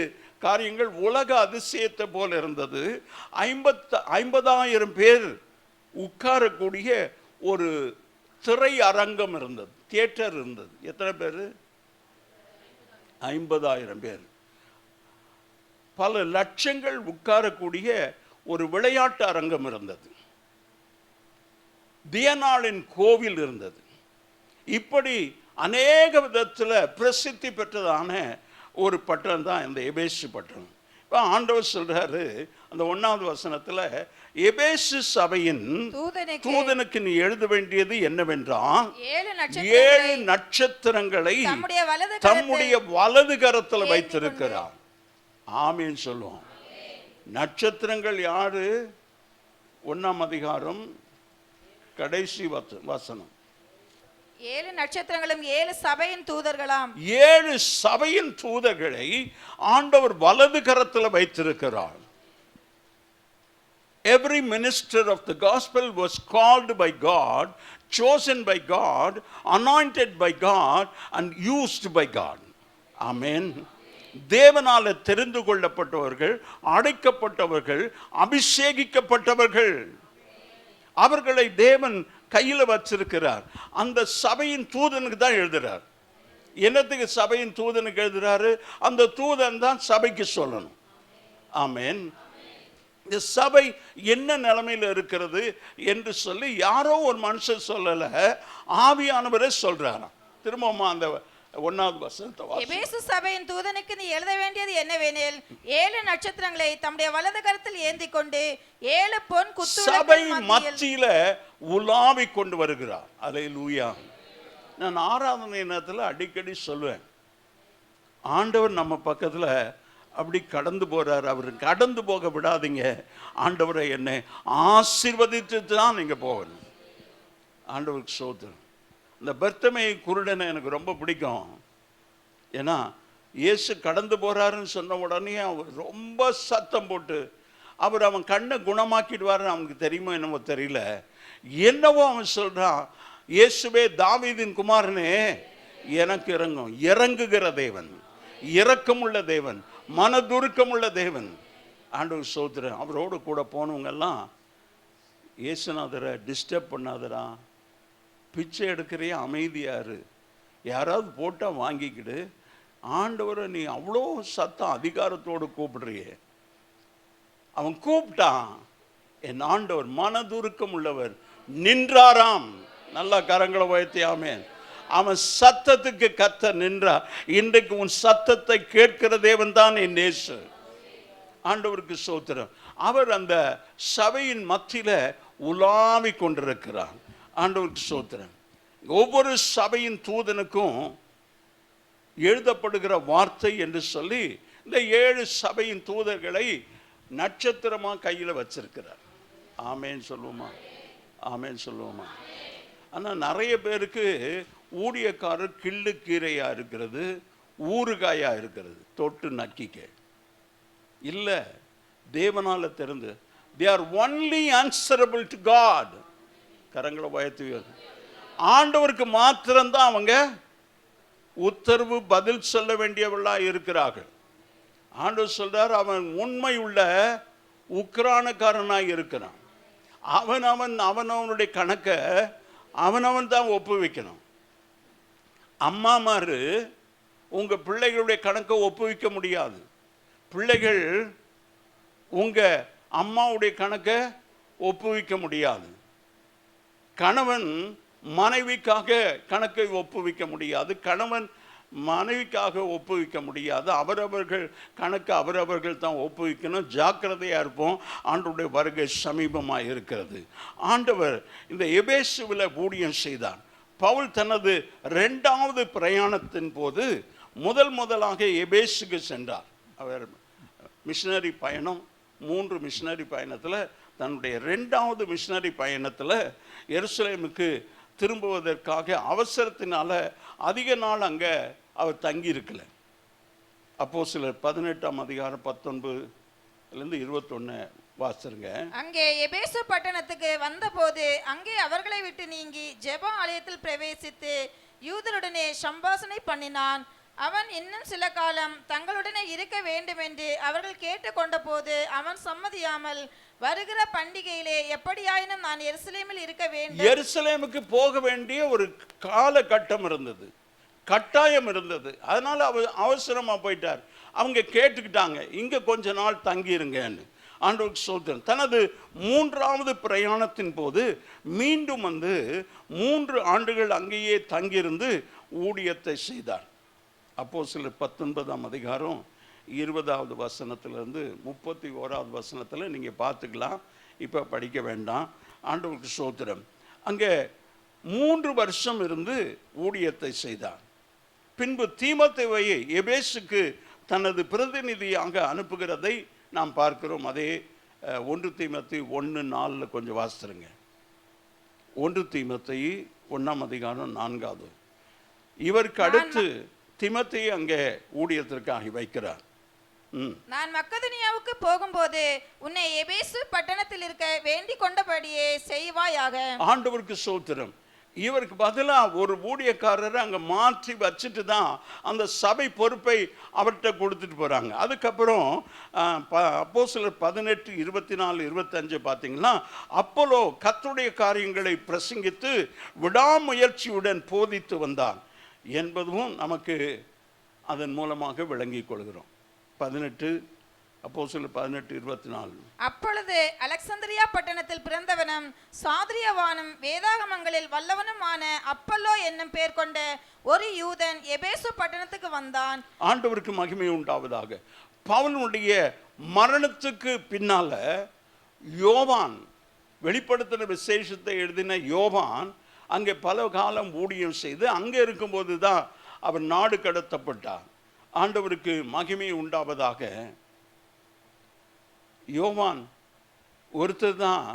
காரியங்கள் உலக அதிசயத்தை போல இருந்தது. 50,000 பேர் உட்காரக்கூடிய ஒரு திரை அரங்கம் இருந்தது, தியேட்டர் இருந்தது. எத்தனை பேர்? 50,000 பேர். பல லட்சங்கள் உட்காரக்கூடிய ஒரு விளையாட்டு அரங்கம் இருந்தது. தியனாளின் கோவில் இருந்தது. இப்படி அநேக விதத்தில் பிரசித்தி பெற்றதான ஒரு பட்டணம் தான் இந்த எபேசு பட்டணம். இப்போ ஆண்டவர் சொல்றாரு அந்த 1வது வசனத்தில், எபேசு சபையின் தூதனுக்கு நீ எழுத வேண்டியது என்னவென்றால் 7 நட்சத்திரங்களை தம்முடைய வலது கரத்தில் வைத்திருக்கிறார். ஆமீன் சொல்லுவோம். நட்சத்திரங்கள் யாரு? 1ஆம் அதிகாரம் கடைசி வசனம். 7 நட்சத்திரங்களும் 7 சபையின் தூதர்களாம். 7 சபையின் தூதர்களை ஆண்டவர் வலது கரத்தில் வைத்திருக்கிறார். Every minister of the gospel was called by God, chosen by God, anointed by God and used by God. Amen. தேவனால தெரிந்து கொள்ளப்பட்டவர்கள், அழைக்கப்பட்டவர்கள், அபிஷேகிக்கப்பட்டவர்கள், அவர்களை தேவன் கையில் வச்சிருக்கிறார். அந்த சபையின் தூதனுக்கு தான் எழுதுறார். என்னத்துக்கு சபையின் தூதனுக்கு எழுதுறாரு? அந்த தூதன் தான் சபைக்கு சொல்லணும். ஆமென். இந்த சபை என்ன நிலைமையில் இருக்கிறது என்று சொல்லி யாரோ ஒரு மனுஷன் சொல்லல, ஆவியானவரே சொல்றாராம். திரும்பமா அந்த 1வது வசனத்தை வாசி. எபேசு சபையின் தூதனுக்கு நீ எழுத வேண்டியது என்னவெனில் 7 நட்சத்திரங்களை தம்முடைய வலது கரத்தில் ஏந்தி கொண்டு 7 பொன் சபை மத்தியில உலாவி கொண்டு வருகிறார். அல்லேலூயா. நான் ஆராதனை நேரத்தில் அடிக்கடி சொல்லுவேன், ஆண்டவர் நம்ம பக்கத்துல அப்படி கடந்து போறார். அவர் கடந்து போக விடாதீங்க. ஆண்டவரை என்னை ஆசீர்வதித்து தான் நீங்க போகணும். ஆண்டவருக்கு ஸ்தோத்திரம். இந்த பர்த்தமே குருடனை எனக்கு ரொம்ப பிடிக்கும். ஏன்னா இயேசு கடந்து போறாருன்னு சொன்ன உடனே அவர் ரொம்ப சத்தம் போட்டு அவன் கண்ணை குணமாக்கிடுவாருன்னு அவனுக்கு தெரியுமோ என்னவோ தெரியல, என்னவோ அவன் சொல்றான், இயேசுவே தாவீதின் குமாரனே எனக்கு இறங்கும். இறங்குகிற தேவன், இரக்கமுள்ள தேவன், மனதுருக்கமுள்ள தேவன். ஆண்டவர் ஸ்தோத்திரம். அவரோடு கூட போனவங்கெல்லாம், இயேசுநாதரை டிஸ்டர்ப் பண்ணாதரா, பிச்சை எடுக்கிறிய அமைதியாரு, யாராவது போட்டால் வாங்கிக்கிடு, ஆண்டவரை நீ அவ்வளோ சத்தம் அதிகாரத்தோடு கூப்பிடுறியே. அவன் கூப்பிட்டான், என் ஆண்டவர் மனதுருக்கம் உள்ளவர் நின்றாராம். நல்லா கரங்களை உயர்த்தி ஆமென். அவன் சத்தத்துக்கு கத்த நின்றா. இன்றைக்கு உன் சத்தத்தை கேட்கிற தேவன் தான் என் இயேசு. ஆண்டவருக்கு ஸ்தோத்திரம். அவர் அந்த சபையின் மத்தியில உலாவி கொண்டிருக்கிறார். ஆண்டவருக்கு ஸ்தோத்திரம். ஒவ்வொரு சபையின் தூதனுக்கும் எழுதப்படுகிற வார்த்தை என்று சொல்லி இந்த 7 சபையின் தூதர்களை நட்சத்திரமா கையில வச்சிருக்கிறார். ஆமேன்னு சொல்லுவோமா? ஆமேன்னு சொல்லுவோமா? ஆனா நிறைய பேருக்கு ஊழியக்காரர் கிள்ளு கீரையா இருக்கிறது, ஊறுகாயா இருக்கிறது, தொட்டு நக்கிக்க இல்ல. தேவனால தெரிந்து they are only answerable to God. கரங்களை உயர்த்தி ஆண்டவருக்கு மாத்திரம்தான் அவங்க உத்தரவு பதில் சொல்ல வேண்டியவர்களா இருக்கிறார்கள். ஆண்டவர் சொல்றார், அவன் உண்மை உள்ள உக்ரானக்காரனாய் இருக்கிறான். அவனுடைய கணக்கை அவனவன் தான் ஒப்புவிக்கணும். அம்மாமாரு உங்க பிள்ளைகளுடைய கணக்கை ஒப்புவிக்க முடியாது. பிள்ளைகள் உங்க அம்மாவுடைய கணக்கை ஒப்புவிக்க முடியாது. கணவன் மனைவிக்காக கணக்கை ஒப்புவிக்க முடியாது. கணவன் மனைவிக்காக ஒப்புவிக்க முடியாது. அவரவர்கள் கணக்கு அவரவர்கள் தான் ஒப்புவிக்கணும். ஜாக்கிரதையாக இருப்போம். ஆண்டவருடைய வருகை சமீபமாக இருக்கிறது. ஆண்டவர் இந்த எபேசுவில் ஊழியம் செய்தார். பவுல் தனது 2வது பிரயாணத்தின் போது முதலாக எபேசுக்கு சென்றார். அவர் மிஷனரி பயணம் 3 மிஷனரி பயணத்தில் தன்னுடைய 2வது மிஷனரி பயணத்தில் எருசலேமுக்கு திரும்புவதற்காக அவசரத்தினால அதிக நாள் அங்கே அவர் தங்கி இருக்கல. அப்போஸ்தலர் 18ஆம் அதிகாரம் 19லிருந்து 21 வாசிருங்க. அங்கே எபேசு பட்டணத்துக்கு வந்தபோது அங்கே அவர்களை விட்டு நீங்கி ஜெப ஆலயத்தில் பிரவேசித்து யூதருடனே சம்பாஷணை பண்ணினான். அவன் இன்னும் சில காலம் தங்களுடனே இருக்க வேண்டும் என்று அவர்கள் கேட்டுக்கொண்ட போது அவன் சம்மதியாமல், வருகிற பண்டிகையிலே எப்படியாயினும் நான் எருசலேமில் இருக்க வேண்டும். எருசலேமுக்கு போக வேண்டிய ஒரு காலகட்டம் இருந்தது, கட்டாயம் இருந்தது. அதனால அவர் அவசரமா போயிட்டார். அவங்க கேட்டுக்கிட்டாங்க, இங்க கொஞ்ச நாள் தங்கிருங்கன்னு. ஆண்டவருக்கு ஸ்தோத்திரம். தனது 3வது பிரயாணத்தின் போது மீண்டும் 3 ஆண்டுகள் அங்கேயே தங்கியிருந்து ஊழியத்தை செய்தார். அப்போஸ்தலர் 19ஆம் அதிகாரம் 20வது வசனத்திலிருந்து 31வது வசனத்தில் நீங்கள் பார்த்துக்கலாம். இப்போ படிக்க வேண்டாம். ஆண்டவருக்கு ஸ்தோத்திரம். அங்கே 3 வருஷம் இருந்து ஊழியத்தை செய்தார். பின்பு தீமோத்தேயுவை எபேசுக்கு தனது பிரதிநிதியாக அனுப்புகிறதை நாம் பார்க்கிறோம். அதே 1 தீமோத்தேயு 1:4 கொஞ்சம் வாசித்துருங்க. 1 தீமோத்தேயு 1ஆம் அதிகாரம் 4வது. இவருக்கு அடுத்து தீமோத்தேயு அங்கே ஊழியத்திற்காக வைக்கிறார். நான் மக்கெதோனியாவுக்கு போகும்போது உன்னை எபேசு பட்டணத்தில் இருக்க வேண்டிக் கொண்டபடியே செய்வாயாக. ஆண்டவருக்கு ஸ்தோத்திரம். இவருக்கு பதிலாக ஒரு ஊழியக்காரரை அங்கே மாற்றி வச்சுட்டு தான் அந்த சபை பொறுப்பை அவர்கிட்ட கொடுத்துட்டு போகிறாங்க. அதுக்கப்புறம் அப்போஸ்தலர் 18, 24, 25 பார்த்தீங்கன்னா, அப்போலோ கர்த்தருடைய காரியங்களை பிரசங்கித்து விடாமுயற்சியுடன் போதித்து வந்தான் என்பதும் நமக்கு அதன் மூலமாக விளங்கிக் கொள்கிறோம். 18 அப்போஸ்தலர் 18, 24. அப்பொழுது அலெக்சந்திரியா பட்டணத்தில் பிறந்தவனும் சாதுரியவானும் வேதாகமங்களில் வல்லவனுமான அப்பல்லோ என்னும் பேர் கொண்ட ஒரு யூதன் எபேசு பட்டணத்துக்கு வந்தான். ஆண்டவருக்கு மகிமை உண்டாவதாக. பவுலுடைய மரணத்துக்கு பின்னால யோவான், வெளிப்படுத்தின விசேஷத்தை எழுதின யோவான் அங்கே பல காலம் ஊழியம் செய்து அங்கே இருக்கும்போது தான் அவர் நாடு கடத்தப்பட்டார். ஆண்டவருக்கு மகிமை உண்டாவதாக. யோவான் ஒருத்தர் தான்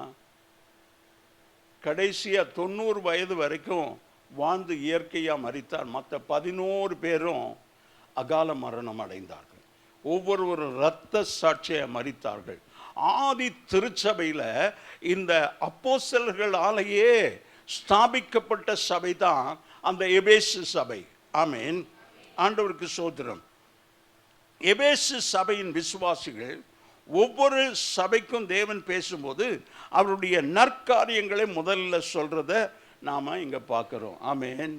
கடைசியா 90 வயது வரைக்கும் வாழ்ந்து இயற்கையாக மரித்தார். மற்ற 11 பேரும் அகால மரணம் அடைந்தார்கள். ஒவ்வொருவரும் இரத்த சாட்சியை மரித்தார்கள். ஆதி திருச்சபையில் இந்த அப்போஸ்தலர்களாலேயே ஸ்தாபிக்கப்பட்ட சபை தான் அந்த எபேசு சபை. ஆமென். ஆண்டவருக்கு ஸ்தோத்திரம். எபேசு சபையின் விசுவாசிகள் ஒவ்வொரு சபைக்கும் தேவன் பேசும்போது அவருடைய நற்காரியங்களை முதல்ல சொல்றத நாம இங்க பார்க்கிறோம். ஆமென்.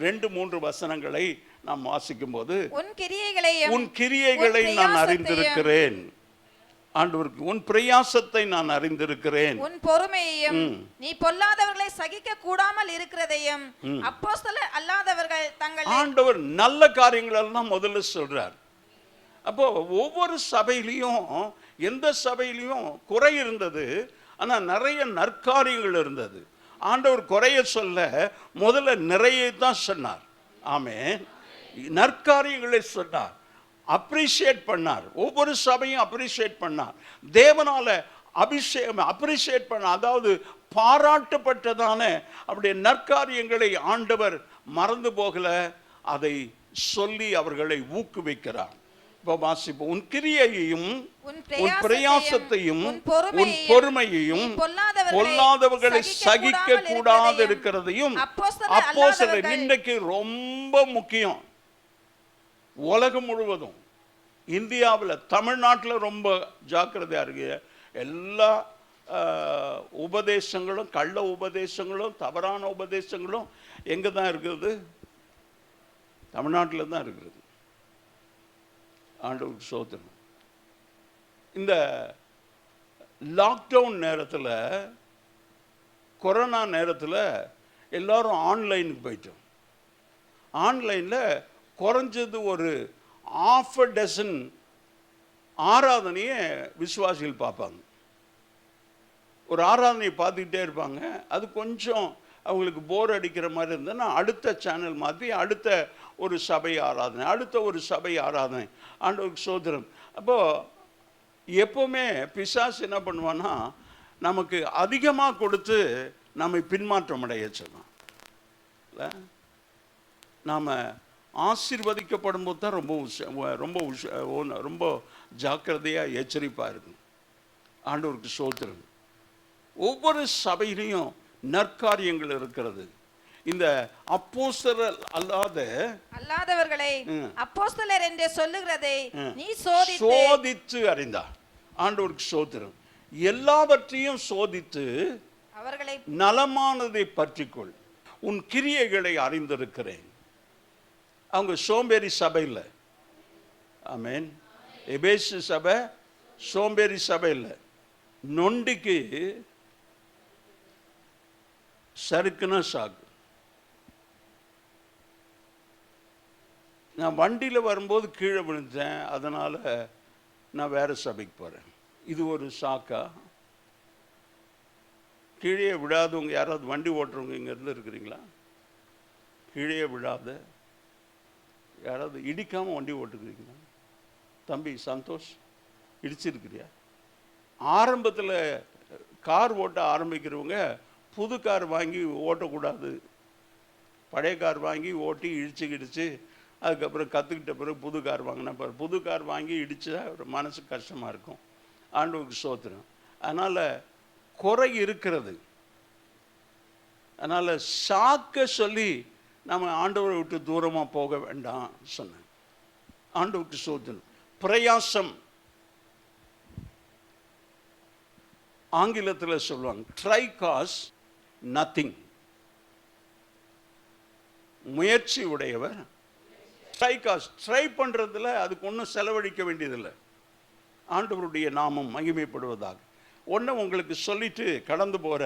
2-3 வசனங்களை நாம் வாசிக்கும் போது, உன் கிரியைகளை நான் அறிந்திருக்கிறேன். ஆண்டவருக்கு உன் பிரயாசத்தை நான் அறிந்திருக்கிறேன், உன் பொறுமையையும் நீ பொல்லாதவர்களை சகிக்க கூடாமல் இருக்கிறதையும் அப்போஸ்தலர் அல்லாதவர்கள் தங்கள். ஆண்டவர் நல்ல காரியங்கள் எல்லாம் முதல்ல சொல்றார். அப்போ ஒவ்வொரு சபையிலையும் எந்த சபையிலையும் குறை இருந்தது, ஆனா நிறைய நற்காரியங்கள் இருந்தது. ஆண்டவர் குறைய சொல்ல முதல்ல நிறைய தான் சொன்னார். ஆமென். நற்காரியங்களை சொன்னார். அப்ரிஷியேட் பண்ணார். ஒவ்வொரு சபையும் அப்ரிஷியேட் பண்ணார். தேவனால அப்ரிஷியேட் பண்ண, அதாவது பாராட்டப்பட்டதான அப்படியே நற்காரியங்களை ஆண்டவர் மறந்து போகல, அதை சொல்லி அவர்களை ஊக்குவிக்கிறார். இப்போ வாசிப்போம். உன் கிரியையையும் உன் பிரயாசத்தையும் உன் பொறுமையையும் பொல்லாதவர்களை சகிக்க கூடாது இருக்கிறதையும் அப்போஸ்தலர். இன்றைக்கு ரொம்ப முக்கியம். உலகம் முழுவதும், இந்தியாவில், தமிழ்நாட்டில் ரொம்ப ஜாக்கிரதையா இருக்கு. எல்லா உபதேசங்களும், கள்ள உபதேசங்களும், தவறான உபதேசங்களும் எங்கே தான் இருக்குது? தமிழ்நாட்டில் தான் இருக்குது. ஆண்டவருக்கு ஸ்தோத்திரம். இந்த லாக்டவுன் நேரத்தில், கொரோனா நேரத்தில் எல்லாரும் ஆன்லைனுக்கு போயிட்டோம். ஆன்லைனில் குறைஞ்சது ஒரு 1/2 டசன் ஆராதனையை விசுவாசிகள் பார்ப்பாங்க. ஒரு ஆராதனையை பார்த்துக்கிட்டே இருப்பாங்க. அது கொஞ்சம் அவங்களுக்கு போர் அடிக்கிற மாதிரி இருந்ததுன்னா அடுத்த சேனல் மாற்றி அடுத்த ஒரு சபை ஆராதனை, அடுத்த ஒரு சபை ஆராதனை. ஆண்டவருக்கு ஸ்தோத்திரம். அப்போது எப்போவுமே பிசாசு என்ன பண்ணுவான்னா, நமக்கு அதிகமாக கொடுத்து நம்மை பின்மாற்றம் அடைய சொல்லலாம். இல்லை, நாம் ஆசீர்வதிக்கப்படும் போது தான் ரொம்ப ஜாக்கிரதையாக எச்சரிப்பாக இருக்கும். ஆண்டவருக்கு ஸ்தோத்திரம். ஒவ்வொரு சபையிலையும் நற்காரியங்கள் இருக்கிறது. இந்த அப்போஸ்தலர் அல்லாதவர்களை அப்போஸ்தலர் என்று சொல்லுகிறதை நீ சோதித்து அறிந்தார். ஆண்டவருக்கு ஸ்தோத்திரம். எல்லாவற்றையும் சோதித்து அவர்களை நலமானதை பற்றிக்கொள், உன் கிரியைகளை அறிந்திருக்கிறேன். அவங்க சோம்பேறி சபை இல்லை. ஆமென். எபேசு சபை சோம்பேறி சபை இல்லை. நொண்டிக்கு சறுக்குனா சாக்கு. நான் வண்டியில் வரும்போது கீழே விழுந்தேன், அதனால் நான் வேறு சபைக்கு போகிறேன். இது ஒரு சாக்கா? கீழே விழாதவங்க யாராவது வண்டி ஓட்டுறவங்க இங்கேருந்து இருக்கிறீங்களா? கீழே விழாத யாராவது இடிக்காமல் வண்டி ஓட்டுக்கிறீங்களா? தம்பி சந்தோஷ், இடிச்சிருக்கிறியா? ஆரம்பத்தில் கார் ஓட்ட ஆரம்பிக்கிறவங்க புது கார் வாங்கி ஓட்டக்கூடாது. பழைய கார் வாங்கி ஓட்டி இடிச்சு அதுக்கப்புறம் கற்றுக்கிட்ட பிறகு புது கார் வாங்கினா பாரு. புது கார் வாங்கி இடிச்சா ஒரு மனசுக்கு கஷ்டமாக இருக்கும். ஆண்டவருக்கு ஸ்தோத்திரம். அதனால் குறை இருக்கிறது. அதனால் சாக்க சொல்லி நம்ம ஆண்டவரை விட்டு தூரமாக போக வேண்டாம் சொன்னேன். ஆண்டவருக்கு ஸ்தோத்திரம். பிரயாசம், ஆங்கிலத்தில் சொல்லுவாங்க ட்ரை காஸ் நத்திங். முயற்சி உடையவர் ட்ரை காஸ். ட்ரை பண்ணுறதுல அதுக்கு ஒன்றும் செலவழிக்க வேண்டியதில்லை. ஆண்டவருடைய நாமம் மகிமைப்படுவதாக. ஒன்று உங்களுக்கு சொல்லிட்டு கடந்து போகிற,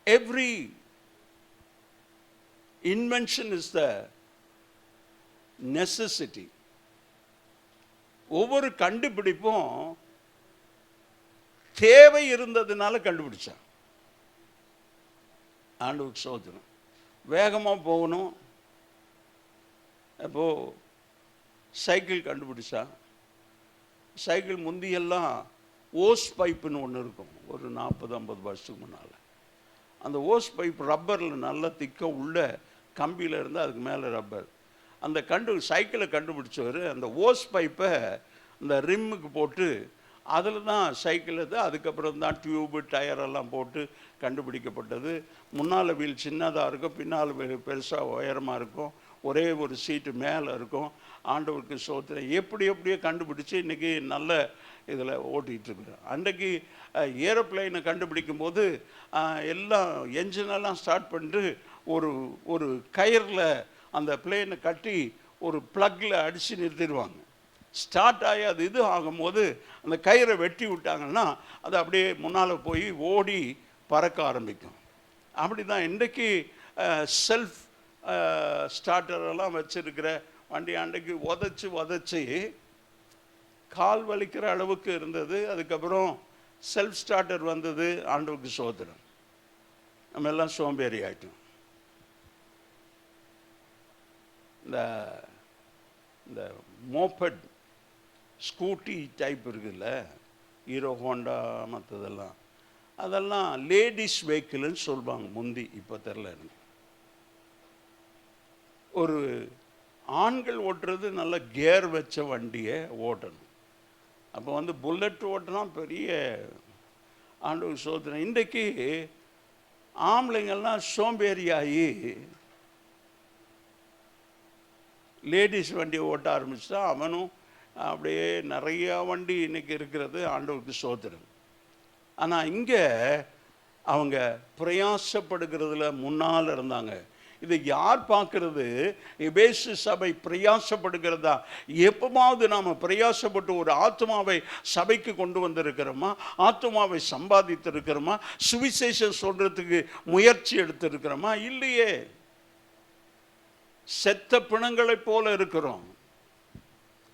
every invention is the necessity. ஒவ்வொரு கண்டுபிடிப்பும் தேவை இருந்ததுனால கண்டுபிடிச்சான். ஆண்டவருக்கு ஸ்தோத்திரம். வேகமாக போகணும், அப்போது சைக்கிள் கண்டுபிடிச்சா. சைக்கிள் முந்தியெல்லாம் ஓஸ் பைப்புன்னு ஒன்று இருக்கும், ஒரு 40-50 வருஷத்துக்கு முன்னால். அந்த ஓஸ் பைப் ரப்பரில் நல்லா திக்க உள்ள கம்பியில் இருந்தால் அதுக்கு மேலே ரப்பர். அந்த சைக்கிளை கண்டுபிடிச்சவர் அந்த ஓஸ் பைப்பை இந்த ரிம்முக்கு போட்டு அதில் தான் சைக்கிள் இது. அதுக்கப்புறம் தான் டியூபு டயரெல்லாம் போட்டு கண்டுபிடிக்கப்பட்டது. முன்னால் வீல் சின்னதாக இருக்கும், பின்னால் பெருசாக உயரமாக இருக்கும், ஒரே ஒரு சீட்டு மேலே இருக்கும். ஆண்டவருக்கு ஸ்தோத்திரம். எப்படியோ கண்டுபிடிச்சி இன்றைக்கி நல்ல இதில் ஓட்டிகிட்ருக்குறோம். அன்றைக்கு ஏரோப்ளைனை கண்டுபிடிக்கும் போது எல்லாம் என்ஜினெல்லாம் ஸ்டார்ட் பண்ணிட்டு ஒரு கயிறில் அந்த பிளேனை கட்டி ஒரு ப்ளக்கில் அடித்து நிறுத்திடுவாங்க. ஸ்டார்ட் ஆகி அது இது ஆகும்போது அந்த கயிறை வெட்டி விட்டாங்கன்னா அது அப்படியே முன்னால் போய் ஓடி பறக்க ஆரம்பிக்கும். அப்படி தான் இன்றைக்கு செல்ஃப் ஸ்டார்டரெல்லாம் வச்சுருக்கிற வண்டி அன்றைக்கு உதச்சி கால் வலிக்கிற அளவுக்கு இருந்தது. அதுக்கப்புறம் செல்ஃப் ஸ்டார்டர் வந்தது. ஆண்டவருக்கு ஸ்தோத்திரம். நம்ம எல்லாம் சோம்பேறி ஆகிட்டோம். இந்த இந்த மோப்பட் ஸ்கூட்டி டைப் இருக்குல்ல, ஹீரோ ஹோண்டா மற்றதெல்லாம், அதெல்லாம் லேடிஸ் வெஹிக்கிள்னு சொல்லுவாங்க முந்தி, இப்போ தெரில எனக்கு. ஒரு ஆண்கள் ஓட்டுறது நல்ல கியர் வச்ச வண்டியை ஓட்டணும். அப்போ வந்து புல்லட் ஓட்டினா பெரிய ஆண்டவர் சோதனை. இன்றைக்கு ஆம்பளைங்கள்லாம் சோம்பேறியாகி லேடிஸ் வண்டியை ஓட்ட ஆரம்பிச்சுட்டா அவனும் அப்படியே நிறையா வண்டி இன்னைக்கு இருக்கிறது ஆண்டவருக்கு சோதனம். ஆனால் இங்கே அவங்க பிரயாசப்படுகிறதுல முன்னால் இருந்தாங்க. இதை யார் பார்க்கறது? எபேசு சபை பிரயாசப்படுகிறதா? எப்பமாவது நாம் பிரயாசப்பட்டு ஒரு ஆத்மாவை சபைக்கு கொண்டு வந்திருக்கிறோமா? ஆத்மாவை சம்பாதித்திருக்கிறோமா? சுவிசேஷம் சொல்றதுக்கு முயற்சி எடுத்திருக்கிறோமா? இல்லையே. செத்த பிணங்களைப் போல இருக்கிறோம்.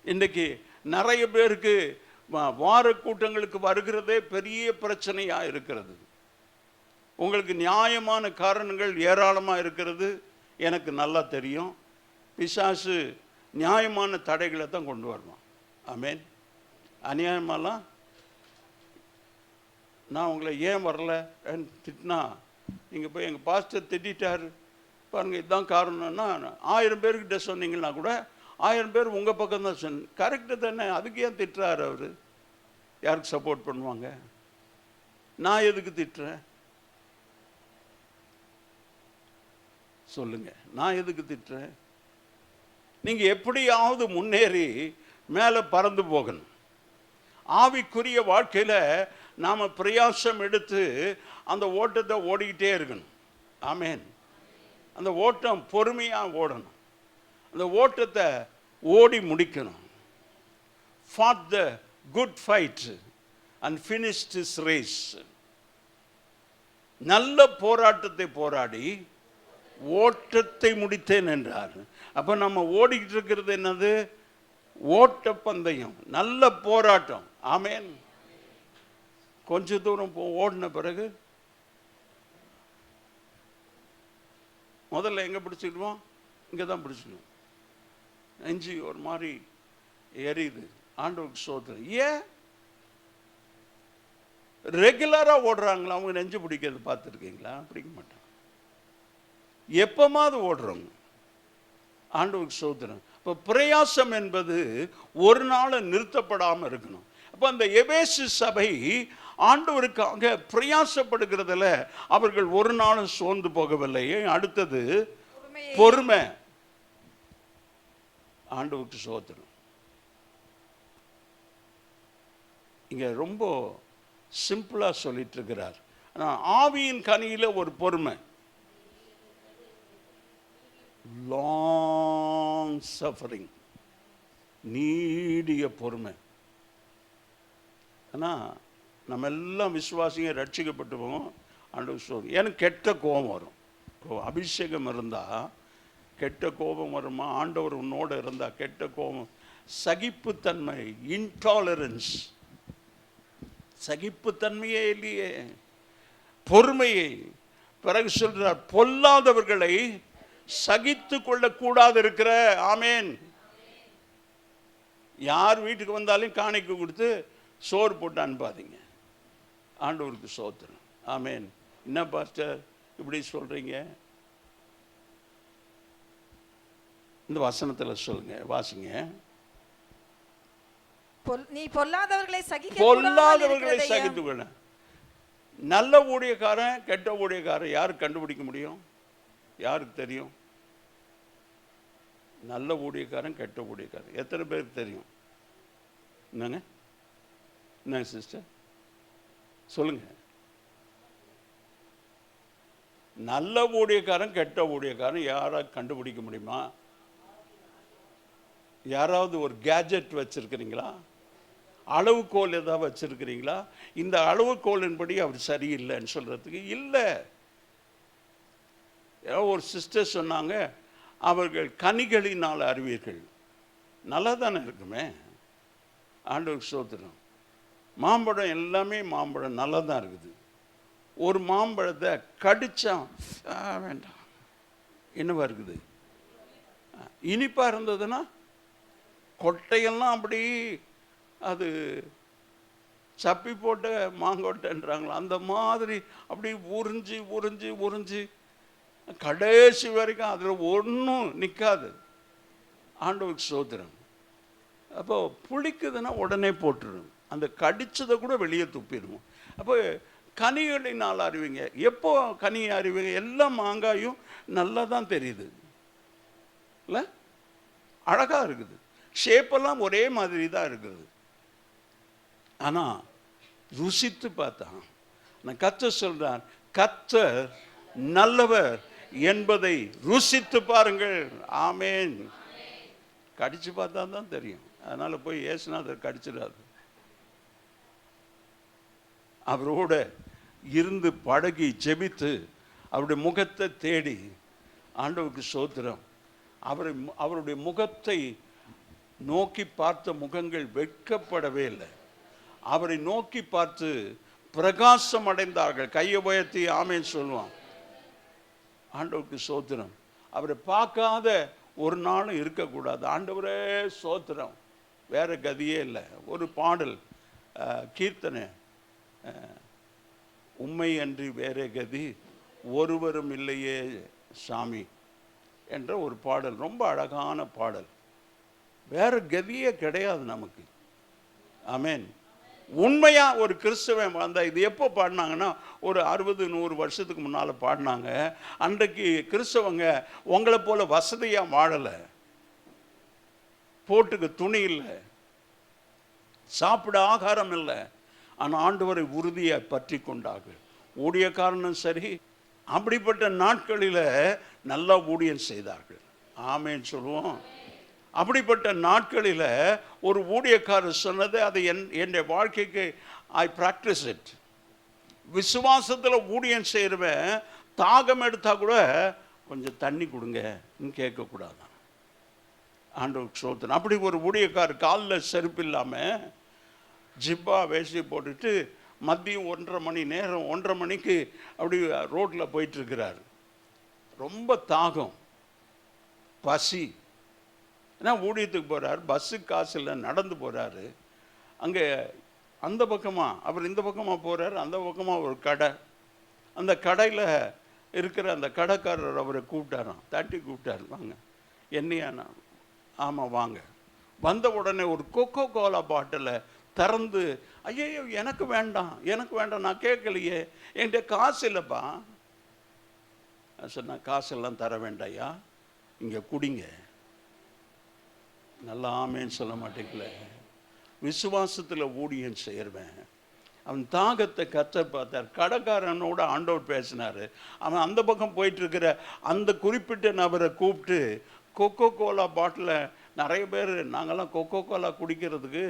இன்றைக்கு நிறைய பேருக்கு வார கூட்டங்களுக்கு வருகிறதே பெரிய பிரச்சனையாக இருக்கிறது. உங்களுக்கு நியாயமான காரணங்கள் ஏராளமாக இருக்கிறது, எனக்கு நல்லா தெரியும். பிசாசு நியாயமான தடைகளை தான் கொண்டு வருவான். ஆமேன். அநியாயமாலாம் நான் உங்களை ஏன் வரல திட்டினா, நீங்கள் போய் எங்கள் பாஸ்டர் திட்டார் பாருங்கள் இதுதான் காரணம்னா 1000 பேர்கிட்ட சொன்னீங்கன்னா கூட 1000 பேர் உங்கள் பக்கம் தான் சொன்ன. கரெக்டு தானே, அதுக்கு ஏன் திட்டுறாரு அவர்? யாருக்கு சப்போர்ட் பண்ணுவாங்க? நான் எதுக்கு திட்டுறேன் சொல்லுங்க? நான் எதுக்கு திட்டுறேன்? நீங்க எப்படியாவது முன்னேறி மேலே பறந்து போகணும். ஆவிக்குரிய வாழ்க்கையில நாம பிரயாசம் எடுத்து அந்த ஓட்டத்தை ஓடிக்கிட்டே இருக்கணும். ஆமேன். அந்த ஓட்டம் பொறுமையா ஓடணும். அந்த ஓட்டத்தை ஓடி முடிக்கணும். fought the good fight and finished his race. நல்ல போராட்டத்தை போராடி ஓட்டத்தை முடித்தேன் என்றார். அப்ப நம்ம ஓடிக்கிட்டு இருக்கிறது என்னது? ஓட்ட பந்தயம், நல்ல போராட்டம். ஆமேன். கொஞ்ச தூரம் ஓடின பிறகு முதல்ல எங்க பிடிச்சிடுவோம்? இங்க தான் பிடிச்சிடுவோம். நெஞ்சு ஒரு மாதிரி எரியுது. ஆண்டவருக்கு சோதனை. ஏன் ரெகுலரா ஓடுறாங்களா? அவங்க நெஞ்சு பிடிக்கிறது பார்த்துருக்கீங்களா? பிடிக்க மாட்டாங்க. எப்பமாவது ஓடுறோங்க. ஆண்டவருக்கு சோதனம். இப்போ பிரயாசம் என்பது ஒரு நாள் நிறுத்தப்படாமல் இருக்கணும். அப்போ அந்த எபேசு சபை ஆண்டவருக்காக பிரயாசப்படுகிறதுல அவர்கள் ஒரு நாளும் சோர்ந்து போகவில்லை. அடுத்தது பொறுமை. ஆண்டவருக்கு சோதனம். இங்க ரொம்ப சிம்பிளா சொல்லிட்டு இருக்கிறார். ஆனால் ஆவியின் கனியில ஒரு பொறுமை, லாங் சஃபரிங், நீடிய பொறுமை. ஆனால் நம்ம எல்லாம் விசுவாசிங்க ரட்சிக்கப்பட்டு போவோம். ஆண்டவர் சொல்லுவோம். எனக்கு கெட்ட கோபம் வரும். அபிஷேகம் இருந்தால் கெட்ட கோபம் வருமா? ஆண்டவர் உன்னோடு இருந்தால் கெட்ட கோபம். சகிப்புத்தன்மை, இன்டாலரன்ஸ், சகிப்புத்தன்மையே இல்லையே. பொறுமையை பிறகு சொல்றார், பொல்லாதவர்களை சகித்து கொள்ளக்கூடாது இருக்கிற. ஆமேன். யார் வீட்டுக்கு வந்தாலும் காணிக்கை கொடுத்து சோறு போட்டு அனுப்பாதீங்க. ஆண்டவருக்கு சோத்திரம். ஆமேன். என்ன பாஸ்டர் இப்படி சொல்றீங்க? இந்த வசனத்தில் சொல்லுங்க, வாசிங்க. நீ பொல்லாதவர்களை சகித்து கொள்ள. நல்ல ஊழியக்காரன் கெட்ட ஊழியக்காரன் யாரு கண்டுபிடிக்க முடியும்? யாருக்கு தெரியும்? நல்ல ஊழியக்காரன் கெட்ட ஊழியக்காரன் எத்தனை பேருக்கு தெரியும்? என்னங்க என்னங்க சிஸ்டர் சொல்லுங்க. நல்ல ஊழியக்காரன் கெட்ட ஊழியக்காரன் யாராவது கண்டுபிடிக்க முடியுமா? யாராவது ஒரு கேஜெட் வச்சிருக்கிறீங்களா? அளவுகோல் ஏதாவது வச்சிருக்கிறீங்களா? இந்த அளவுகோலின்படி அவர் சரியில்லைன்னு சொல்றதுக்கு இல்லை. ஒரு சிஸ்டர் சொன்னாங்க, அவர்கள் கனிகளினால் அறிவீர்கள். நல்லா தானே இருக்குமே. ஆண்டவருக்கு ஸ்தோத்திரம். மாம்பழம் எல்லாமே மாம்பழம் நல்லா தான் இருக்குது. ஒரு மாம்பழத்தை கடிச்சா வேண்டாம் என்னவா இருக்குது? இனிப்பா இருந்ததுன்னா கொட்டையெல்லாம் அப்படி அது சப்பி போட்ட மாங்கொட்டைன்றாங்களா, அந்த மாதிரி அப்படி உறிஞ்சி உறிஞ்சி உறிஞ்சி கடைசி வரைக்கும் அதில் ஒன்றும் நிற்காது. ஆண்டவருக்கு ஸ்தோத்திரம். அப்போ புளிக்குதுன்னா உடனே போட்டுருணும், அந்த கடிச்சதை கூட வெளியே துப்பிடுவோம். அப்போ கனிகளினால் அறிவிங்க. எப்போ கனி அறிவிங்க? எல்லா மாங்காயும் நல்லா தான் தெரியுது இல்லை, அழகாக இருக்குது, ஷேப்பெல்லாம் ஒரே மாதிரி தான் இருக்குது. ஆனால் ருசித்து பார்த்தா, நான் கர்த்தர் சொல்றார், கர்த்தர் நல்லவர் என்பதை ருசித்து பாருங்கள். ஆமேன். கடிச்சு பார்த்தா தான் தெரியும். அதனால போய் இயேசுநாதர் கடிச்சிடாது. அவரோட இருந்து பழகி ஜெபித்து அவருடைய முகத்தை தேடி, ஆண்டவருக்கு ஸ்தோத்திரம், அவருடைய முகத்தை நோக்கி பார்த்த முகங்கள் வெட்கப்படவே இல்லை. அவரை நோக்கி பார்த்து பிரகாசம் அடைந்தார்கள். கையை உயர்த்தி ஆமேன் சொல்லுவான். ஆண்டவருக்கு ஸ்தோத்திரம். அவரை பார்க்காத ஒரு நாளும் இருக்கக்கூடாது. ஆண்டவரே ஸ்தோத்திரம், வேற கதியே இல்லை. ஒரு பாடல், கீர்த்தனை, உம்மை அன்றி வேற கதி ஒருவரும் இல்லையே சாமி என்ற ஒரு பாடல், ரொம்ப அழகான பாடல். வேற கதியே கிடையாது நமக்கு. ஆமேன். உண்மையா ஒரு கிறிஸ்தவன் வந்தா, இது எப்போ பாடினாங்கன்னா ஒரு 60-100 வருஷத்துக்கு முன்னால் பாடினாங்க. அன்றைக்கு கிறிஸ்தவங்க உங்களை போல வசதியாக வாழலை, போட்டுக்கு துணி இல்லை, சாப்பிட ஆகாரம் இல்லை. ஆனால் ஆண்டவரை உறுதியாக பற்றி கொண்டார்கள். ஊழியக்காரனும் சரி, அப்படிப்பட்ட நாட்களில் நல்லா ஊழியம் செய்தார்கள். ஆமேன்னு சொல்லுவோம். அப்படிப்பட்ட நாட்களில் ஒரு ஊழியக்காரர் சொன்னது, அது என்னுடைய வாழ்க்கைக்கு ஐ ப்ராக்டிஸ் இட். விசுவாசத்தில் ஊழியம் செய்கிறவன் தாகம் எடுத்தால் கூட கொஞ்சம் தண்ணி கொடுங்கன்னு கேட்கக்கூடாது. ஆண்டவருக்கு ஸ்தோத்திரம். அப்படி ஒரு ஊழியக்காரர் காலில் செருப்பு இல்லாமல் ஜிப்பா வேஷ்டி போட்டுட்டு மதியம் 1:30 மணிக்கு அப்படி ரோட்டில் போயிட்டுருக்கிறார். ரொம்ப தாகம், பசி. ஏன்னா ஊழியத்துக்கு போகிறார், பஸ்ஸுக்கு காசு இல்லை, நடந்து போகிறாரு. அங்கே அந்த பக்கமாக அவர் இந்த பக்கமாக போகிறார், அந்த பக்கமாக ஒரு கடை. அந்த கடையில் இருக்கிற அந்த கடைக்காரர் அவரை கூப்பிட்டாராம், தட்டி கூப்பிட்டார், வாங்க. என்னையாண்ணா? ஆமாம் வாங்க. வந்த உடனே ஒரு கொக்கோ கோலா பாட்டிலை திறந்து, ஐயோ எனக்கு வேண்டாம், எனக்கு வேண்டாம், நான் கேட்கலையே, என்கிட்ட காசு இல்லைப்பா. சொன்ன, காசெல்லாம் தர வேண்டாயா, இங்கே குடிங்க. நல்லா ஆமேன்னு சொல்ல மாட்டேங்கல. விசுவாசத்தில் ஊழியம் செய்கிறவன் அவன் தாகத்தை கத்த பார்த்தார். கடைக்காரனோட ஆண்டவர் பேசினார். அவன் அந்த பக்கம் போயிட்டு இருக்கிற அந்த குறிப்பிட்ட நபரை கூப்பிட்டு, கொக்கோ கோலா பாட்டில் நிறைய பேர் நாங்கள்லாம் கொக்கோ கோலா குடிக்கிறதுக்கு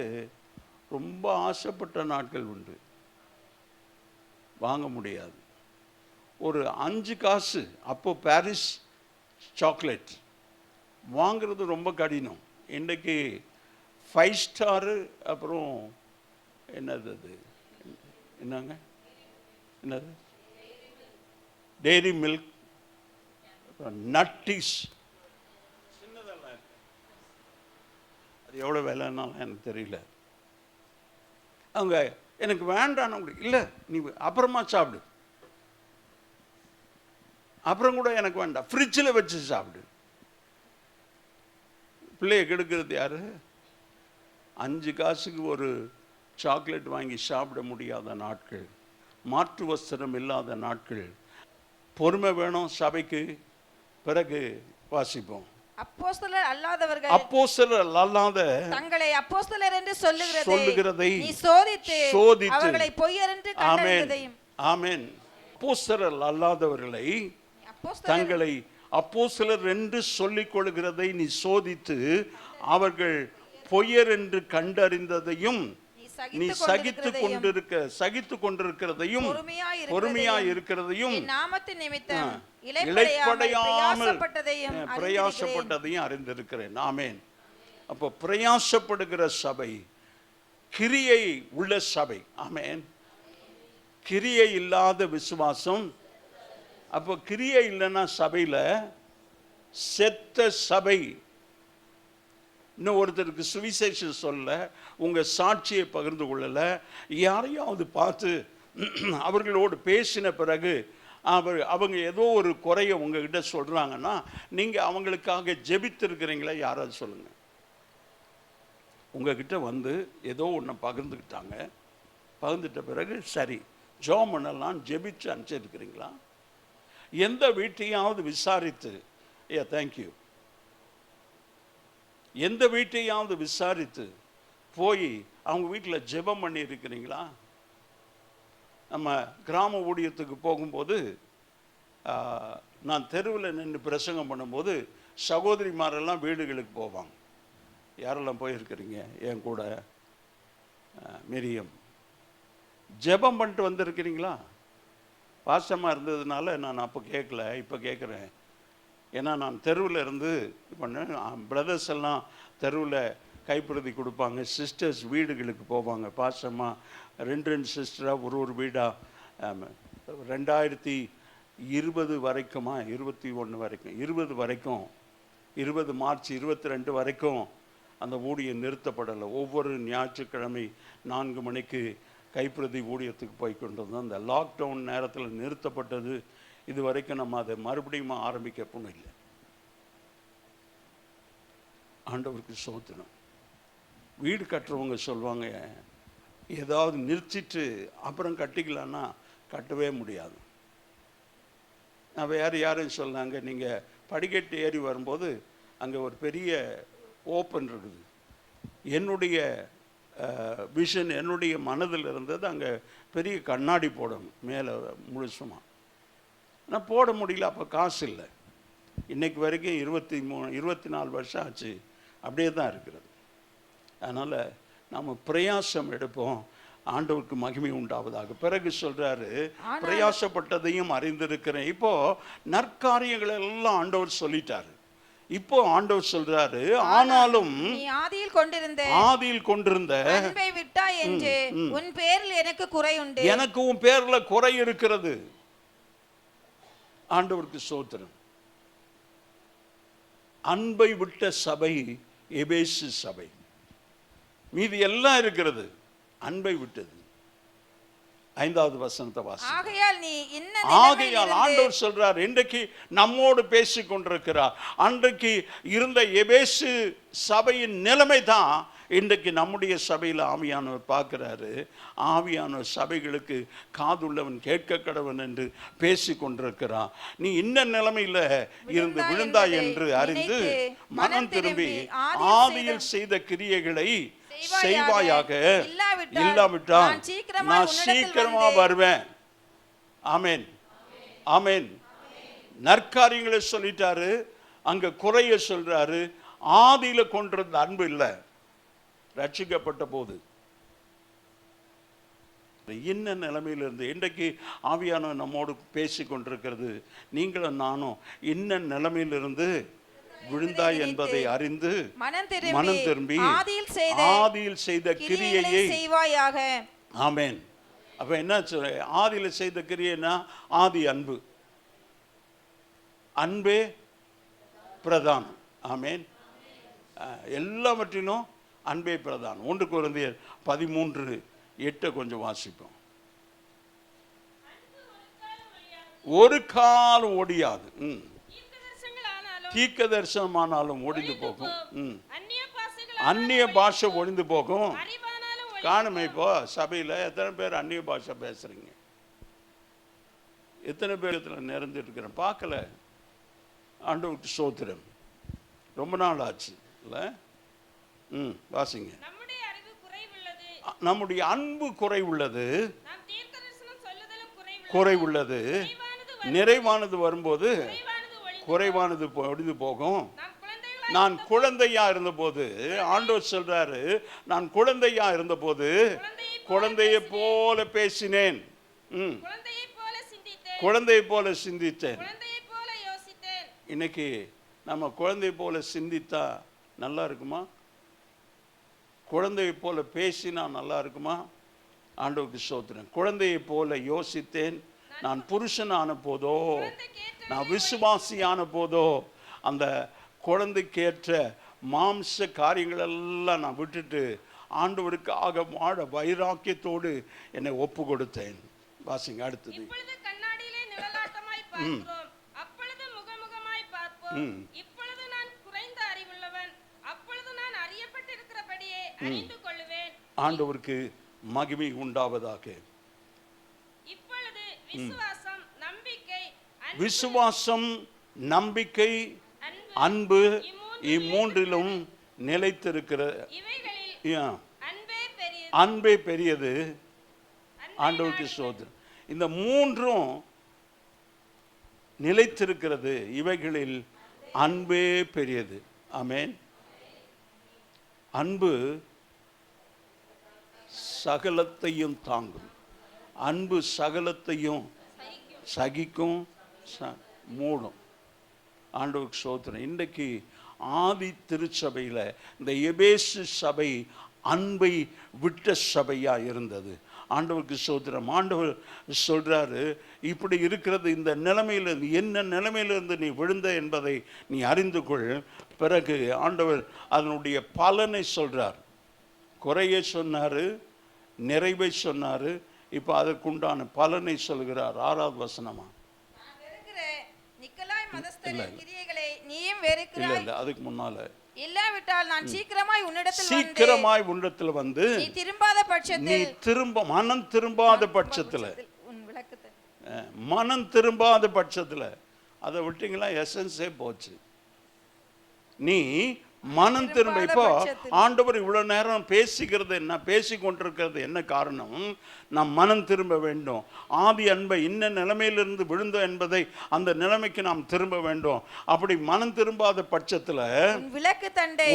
ரொம்ப ஆசைப்பட்ட நாட்கள் உண்டு, வாங்க முடியாது. ஒரு 5 காசு அப்போ பாரிஸ் சாக்லேட் வாங்கிறது ரொம்ப கடினம். இன்றைக்கு 5 ஸ்டாரு, அப்புறம் என்னது அது, என்னங்க என்னது, டெய்ரி மில்க், அப்புறம் நட்டீஸ், சின்னதெல்லாம் இருக்கு. அது எவ்வளோ விலைன்னாலும் எனக்கு தெரியல. அவங்க எனக்கு வேண்டான்னு, இல்லை நீ அப்புறமா சாப்பிடு, அப்புறம் கூட எனக்கு வேண்டாம், ஃப்ரிட்ஜில் வச்சு சாப்பிடு. பிள்ளையை கெடுக்கிறது யாரு? 5 காசுக்கு ஒரு சாக்லேட் வாங்கி சாப்பிட முடியாத நாட்கள், மாற்று வஸ்திரம் இல்லாத நாட்கள். பொறுமை வேணும் சபைக்கு. பிறகு வாசிப்போம். அப்போஸ்தலர் அல்லாதவர்கள், அப்போஸ்தலர் அல்லாத தங்களை அப்போஸ்தலர் என்று சொல்லுகிறதை நீ சோதித்து அவர்களை பொய்யர் என்று கண்டறிந்ததையும். ஆமென். அப்போஸ்தலர் அல்லாதவர்களை தங்களை அப்போஸ்தலர் என்று சொல்லிக் கொள்கிறதை நீ சோதித்து அவர்கள் பொய்யர் என்று கண்டறிந்ததையும் நீ சகித்து கொண்டிருக்கிறதையும் பொறுமையாய் இருக்கிறதையும் நாமத்தின் நிமித்தம் பிரயாசப்பட்டதையும் அறிந்திருக்கிறேன். ஆமென். அப்போ பிரயாசப்படுகிற சபை கிரியை உள்ள சபை. ஆமென். கிரியை இல்லாத விசுவாசம். அப்போ கிரியை இல்லைன்னா சபையில் செத்த சபை. இன்னும் ஒருத்தருக்கு சுவிசேஷம் சொல்ல, உங்கள் சாட்சியை பகிர்ந்து கொள்ளலை, யாரையாவது பார்த்து அவர்களோடு பேசின பிறகு அவங்க ஏதோ ஒரு குறைய உங்ககிட்ட சொல்கிறாங்கன்னா, நீங்கள் அவங்களுக்காக ஜெபித்திருக்கிறீங்களா? யாராவது சொல்லுங்கள். உங்ககிட்ட வந்து ஏதோ ஒன்று பகிர்ந்துக்கிட்டாங்க, பகிர்ந்துட்ட பிறகு சரி ஜெபம் பண்ணலாம் ஜெபிச்சு அனுப்பிச்சிருக்கிறீங்களா? எந்த வீட்டையாவது விசாரித்து, தேங்க்யூ, எந்த வீட்டையாவது விசாரித்து போய் அவங்க வீட்டில் ஜெபம் பண்ணி இருக்கிறீங்களா? நம்ம கிராம ஊழியத்துக்கு போகும்போது நான் தெருவில் நின்று பிரசங்கம் பண்ணும்போது சகோதரிமாரெல்லாம் வீடுகளுக்கு போவாங்க. யாரெல்லாம் போயிருக்கிறீங்க என் கூட? மிரியம். ஜெபம் பண்ணிட்டு வந்திருக்கிறீங்களா? பாசமாக இருந்ததுனால நான் அப்போ கேட்கல, இப்போ கேட்குறேன். ஏன்னா நான் தெருவில் இருந்து பண்ணேன். பிரதர்ஸ் எல்லாம் தெருவில் கைப்பிரதி கொடுப்பாங்க, சிஸ்டர்ஸ் வீடுகளுக்கு போவாங்க பாசமாக. 2 சிஸ்டராக ஒரு வீடாக 2020 வரைக்குமா 21 வரைக்கும் 20 வரைக்கும் 20 மார்ச் 22 வரைக்கும் அந்த ஊழியம் நிறுத்தப்படலை. ஒவ்வொரு ஞாயிற்றுக்கிழமை 4 மணிக்கு கைப்பிரதி ஊழியத்துக்கு போய் கொண்டு வந்தோம். அந்த லாக்டவுன் நேரத்தில் நிறுத்தப்பட்டது. இது வரைக்கும் நம்ம அதை மறுபடியும் ஆரம்பிக்கப்படும் இல்லை. ஆண்டவருக்கு சோத்திரம். வீடு கட்டுறவங்க சொல்லுவாங்க, ஏதாவது நிறுத்திட்டு அப்புறம் கட்டிக்கலான்னா கட்டவே முடியாது. நான் யாரும் சொன்னாங்க, நீங்கள் படிக்கட்டு ஏறி வரும்போது அங்கே ஒரு பெரிய ஓப்பன் இருக்குது. என்னுடைய விஷன் என்னுடைய மனதில் இருந்தது, அங்கே பெரிய கண்ணாடி போடணும் மேலே முழுசுமாக. ஆனால் போட முடியல, அப்போ காசு இல்லை. இன்றைக்கு வரைக்கும் 24 வருஷம் ஆச்சு, அப்படியே தான் இருக்கிறது. அதனால் நாம் பிரயாசம் எடுப்போம், ஆண்டவருக்கு மகிமை உண்டாவதாக. பிறகு சொல்றாரு, பிரயாசப்பட்டதையும் அறிந்திருக்கிறேன். இப்போ நற்காரியங்கள் எல்லாம் ஆண்டவர் சொல்லிட்டாரு. இப்போ ஆண்டவர் சொல்றாரு, ஆனாலும் நீ ஆதியில் கொண்டிருந்த அன்பை விட்டாய் என்று உன் பேரில் எனக்கு குறை உண்டு. எனக்கு உன் பேர்ல குறை இருக்கிறது. ஆண்டவருக்கு ஸ்தோத்திரம். அன்பை விட்ட சபை எபேசு சபை. மீதி எல்லாம் இருக்கிறது, அன்பை விட்டது. 5வது வசனத்தை வாசி. ஆகையால் ஆண்டவர் சொல்றார், இன்றைக்கு நம்மோடு பேசி கொண்டிருக்கிறார். அன்றைக்கு இருந்த எபேசு சபையின் நிலைமை தான் இன்றைக்கு நம்முடைய சபையில் ஆவியானவர் பார்க்கிறாரு. ஆவியானவர் சபைகளுக்கு காதுள்ளவன் கேட்க கடவன் என்று பேசி கொண்டிருக்கிறான். நீ இன்ன நிலைமையில இருந்து விழுந்தாய் என்று அறிந்து மனம் திரும்பி ஆதியில் செய்த கிரியைகளை செய்வாயாக, இல்லாவிட்டால் நான் சீக்கிரமா வருவேன். ஆமென், ஆமென். நற்காரியங்களை சொல்லிட்டாரு, அங்க குறைய சொல்றாரு. ஆதியில கொண்டிருந்த அன்பு இல்லை, ரட்சிக்கப்பட்ட போது என்ன நிலைமையிலிருந்து இன்றைக்கு ஆவியானவர் நம்மோடு பேசி கொண்டிருக்கிறது. நீங்களும் நானும் என்ன நிலைமையிலிருந்து விழுந்தாய் என்பதை அறிந்து மனம் திரும்பி ஆதியில் செய்த கிரியையை செய்வாயாக. ஆமென். அப்ப என்ன சொல்ற? ஆதியில் செய்த கிரியைனா ஆதி அன்பு, அன்பே பிரதானம். ஆமென். எல்லாவற்றிலும் அன்பே பிரதானம். 1 கொரிந்தியர் 13:8 கொஞ்சம் வாசிப்போம். ஒரு காலம் ஒடியாது, தீர்க்க தரிசனமானாலும் ஒழிந்து போகும், அந்நிய பாஷை ஒழிந்து போகும். காணுமே, இப்போ சபையில் எத்தனை பேர் அந்நிய பாஷை பேசுறீங்க? எத்தனை பேர் நிறைஞ்சிட்டு இருக்கிறேன் பார்க்கல. ஆண்டவருக்கு ஸ்தோத்திரம். ரொம்ப நாள் ஆச்சு இல்லை? வாசிங்க. நம்முடைய அன்பு குறைவுள்ளது, குறைவுள்ளது. நிறைவானது வரும்போது குறைவானது ஒழிந்து போகும். நான் குழந்தையா இருந்தபோது, ஆண்டவர் சொல்றாரு, நான் குழந்தையா இருந்தபோது குழந்தையை போல பேசினேன், குழந்தையை போல சிந்தித்தேன். இன்னைக்கு நம்ம குழந்தை போல சிந்தித்தா நல்லா இருக்குமா? குழந்தையை போல பேசினா நல்லா இருக்குமா? ஆண்டவருக்கு ஸ்தோத்திரம். குழந்தையை போல யோசித்தேன். நான் புருஷனான போதோ, நான் விசுவாசியான போதோ அந்த குழந்தைக்கேற்ற மாம்ச காரியங்களெல்லாம் நான் விட்டுட்டு ஆண்டவருக்காக வாழ வைராக்கியத்தோடு என்னை ஒப்பு கொடுத்தேன். வாசிங்க அடுத்தது. இப்பொழுது கண்ணாடியிலே நிழலாட்டமாய் பார்க்கிறோம், அப்பொழுது முகமுகமாய் பார்ப்போம். இப்பொழுது நான் குறைந்த அறிவுள்ளவன், அப்பொழுது நான் அறியப்பட்டிருக்கிறபடியே அறிந்து கொள்ளுவேன். ஆண்டவருக்கு மகிமை உண்டாவதாக. இப்பொழுது விசுவாசம், நம்பிக்கை, விசுவாசம், நம்பிக்கை, அன்பு இம்மூன்றிலும் நிலைத்திருக்கிற இவைகளில் அன்பே பெரியது. ஆண்டவருக்கு ஸ்தோத்திரம். இந்த மூன்றும் நிலைத்திருக்கிறது, இவைகளில் அன்பே பெரியது. ஆமென். அன்பு சகலத்தையும் தாங்கும், அன்பு சகலத்தையும் சகிக்கும், மூடும். ஆண்டவருக்கு ஸ்தோத்திரம். இன்றைக்கு ஆதி திருச்சபையில் இந்த எபேசு சபை அன்பை விட்ட சபையா இருந்தது. ஆண்டவருக்கு ஸ்தோத்திரம். ஆண்டவர் சொல்றாரு, இப்படி இருக்கிறது, இந்த நிலைமையிலிருந்து, என்ன நிலைமையிலிருந்து நீ விழுந்த என்பதை நீ அறிந்து கொள். பிறகு ஆண்டவர் அதனுடைய பலனை சொல்றார். குறையை சொன்னார், நிறைவை சொன்னார், இப்போ அதற்குண்டான பலனை சொல்கிறார். 6வது வசனமா? இல்ல, அதுக்கு முன்னால, இல்லாவிட்டால் நான் சீக்கிரமாய் உன்னிடத்தில் வந்து நீ திரும்பாத பட்சத்தில், மனம் திரும்பாத பட்சத்தில், மனம் திரும்பாத பட்சத்தில், அதை விட்டீங்களா எசன்ஸே போச்சு. நீ மனம் திரும்ப. இப்போ ஆண்டவர் இவ்வளவு நேரம் பேசிக்கிறது என்ன, பேசி கொண்டிருக்கிறது என்ன காரணம்? நாம் மனம் திரும்ப வேண்டும். ஆதி அன்பை இன்ன நிலைமையிலிருந்து விழுந்தோம் என்பதை அந்த நிலைமைக்கு நாம் திரும்ப வேண்டும். அப்படி மனம் திரும்பாத பட்சத்துல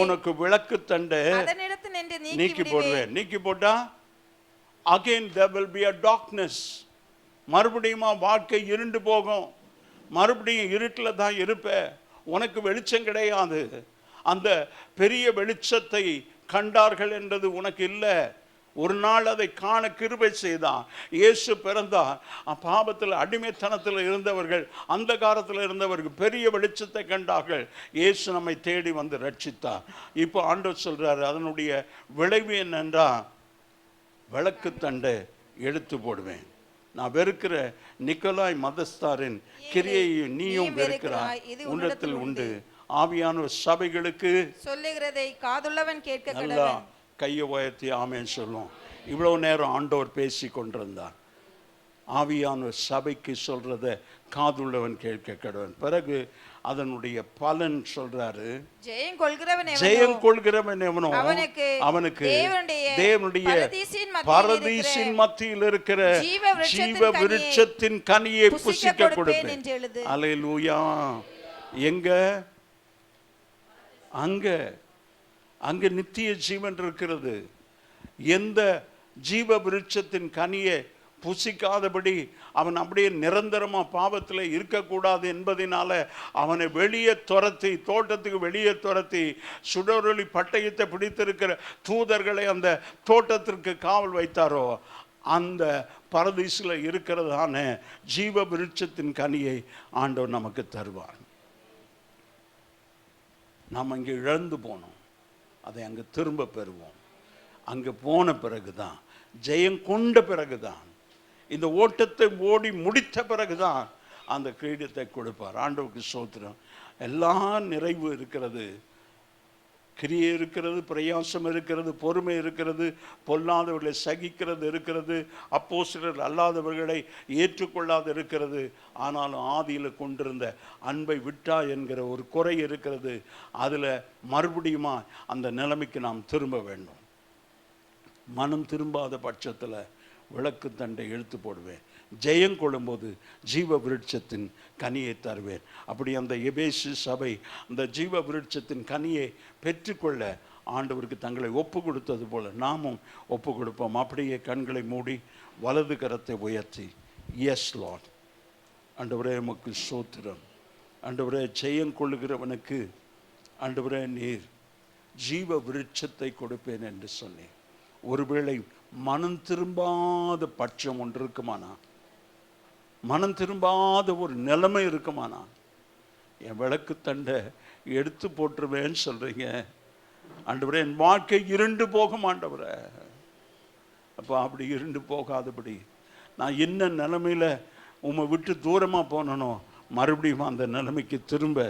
உனக்கு விளக்கு தண்டை நீக்கி போடுவேன். நீக்கி போட்டா again there will be a darkness. மறுபடியும் வாழ்க்கை இருண்டு போகும். மறுபடியும் இருட்டில் தான் இருப்ப. உனக்கு வெளிச்சம் கிடையாது. அந்த பெரிய வெளிச்சத்தை கண்டார்கள் என்றது உனக்கு இல்லை. ஒரு நாள் அதை காண கிருபை செய்தான். இயேசு பிறந்தார். பாவத்தில் அடிமைத்தனத்தில் இருந்தவர்கள், அந்த காலத்தில் இருந்தவர்கள் பெரிய வெளிச்சத்தை கண்டார்கள். இயேசு நம்மை தேடி வந்து ரட்சித்தார். இப்போ ஆண்டவர் சொல்றாரு, அதனுடைய விளைவு என்னென்றா, விளக்கு தண்டை எடுத்து போடுவேன். நான் வெறுக்கிற நிக்கோலாய் மதஸ்தாரின் கிரியை நீயும் வெறுக்கிறாய், உன்னத்தில் உண்டு. ஆவியான சபைகளுக்கு சொல்லுகிறதை காதுள்ளவன் கேட்க நல்லா கையை உயர்த்தி ஆமென் சொல்லும். இவ்வளவு நேரம் ஆண்டவர் பேசி கொண்டிருந்தார். ஆவியான சபைக்கு சொல்றத காதுள்ளவன் கேட்க கடவன். பிறகு அதனுடைய பலன் சொல்றாரு, ஜெயம் கொள்கிறவன் எவனோ அவனுக்கு தேவனுடைய பரதீசின் மத்தியில் இருக்கிற ஜீவ விருட்சத்தின் கனியை புசிக்க கொடுப்பேன். அல்லேலூயா. எங்க? அங்க நித்திய ஜீவன் இருக்கிறது. எந்த ஜீவ விருட்சத்தின் கனியை புசிக்காதபடி அவன் அப்படியே நிரந்தரமா பாவத்தில் இருக்கக்கூடாது என்பதனால அவனை வெளியே துரத்தி, தோட்டத்துக்கு வெளியே துரத்தி, சுடரொளி பட்டயத்தை பிடித்திருக்கிற தூதர்களை அந்த தோட்டத்திற்கு காவல் வைத்தாரோ, அந்த பரதீசில் இருக்கிறதான ஜீவ விருட்சத்தின் கனியை ஆண்டவர் நமக்கு தருவார். நாம் அங்கே இழந்து போனோம், அதை அங்கே திரும்ப பெறுவோம். அங்கே போன பிறகுதான், ஜெயம் கொண்ட பிறகுதான், இந்த ஓட்டத்தை ஓடி முடித்த பிறகுதான் அந்த கிரீடத்தை கொடுப்பார். ஆண்டவருக்கு ஸ்தோத்திரம். எல்லா நிறைவு இருக்கிறது, கிரியை இருக்கிறது, பிரயாசம் இருக்கிறது, பொறுமை இருக்கிறது, பொல்லாதவர்களை சகிக்கிறது இருக்கிறது, அப்போஸ்தலர் அல்லாதவர்களை ஏற்றுக்கொள்ளாது இருக்கிறது. ஆனாலும் ஆதியில் கொண்டிருந்த அன்பை விட்டா என்கிற ஒரு குறை இருக்கிறது. அதில் மறுபடியுமா அந்த நிலைமைக்கு நாம் திரும்ப வேண்டும். மனம் திரும்பாத பட்சத்தில் விளக்கு தண்டை இழுத்து போடுவேன். ஜெயம் கொள்ளும்போது ஜீவ விருட்சத்தின் கனியை தருவேன். அப்படி அந்த எபேசு சபை அந்த ஜீவ விருட்சத்தின் கனியை பெற்றுக்கொள்ள ஆண்டவருக்கு தங்களை ஒப்பு கொடுத்தது போல நாமும் ஒப்பு கொடுப்போம். அப்படியே கண்களை மூடி வலது கரத்தை உயர்த்தி, எஸ் லார்ட், ஆண்டவரே உமக்கு ஸ்தோத்திரம். ஆண்டவரே, ஜெயம் கொள்ளுகிறவனுக்கு ஆண்டவரே நீர் ஜீவ விருட்சத்தை கொடுப்பேன் என்று சொன்னேன். ஒருவேளை மனம் திரும்பாத பட்சம் ஒன்று இருக்குமானா, மனம் திரும்பாத ஒரு நிலைமை இருக்குமானா, என் விளக்கு தண்டை எடுத்து போட்டுருவேன்னு சொல்கிறீங்க ஆண்டவரே. என் வாழ்க்கை இருண்டு போகும் ஆண்டவரே. அப்போ அப்படி இருண்டு போகாதபடி நான் என்ன நிலைமையில் உம்மை விட்டு தூரமாக போனனோ மறுபடியும் அந்த நிலைமைக்கு திரும்ப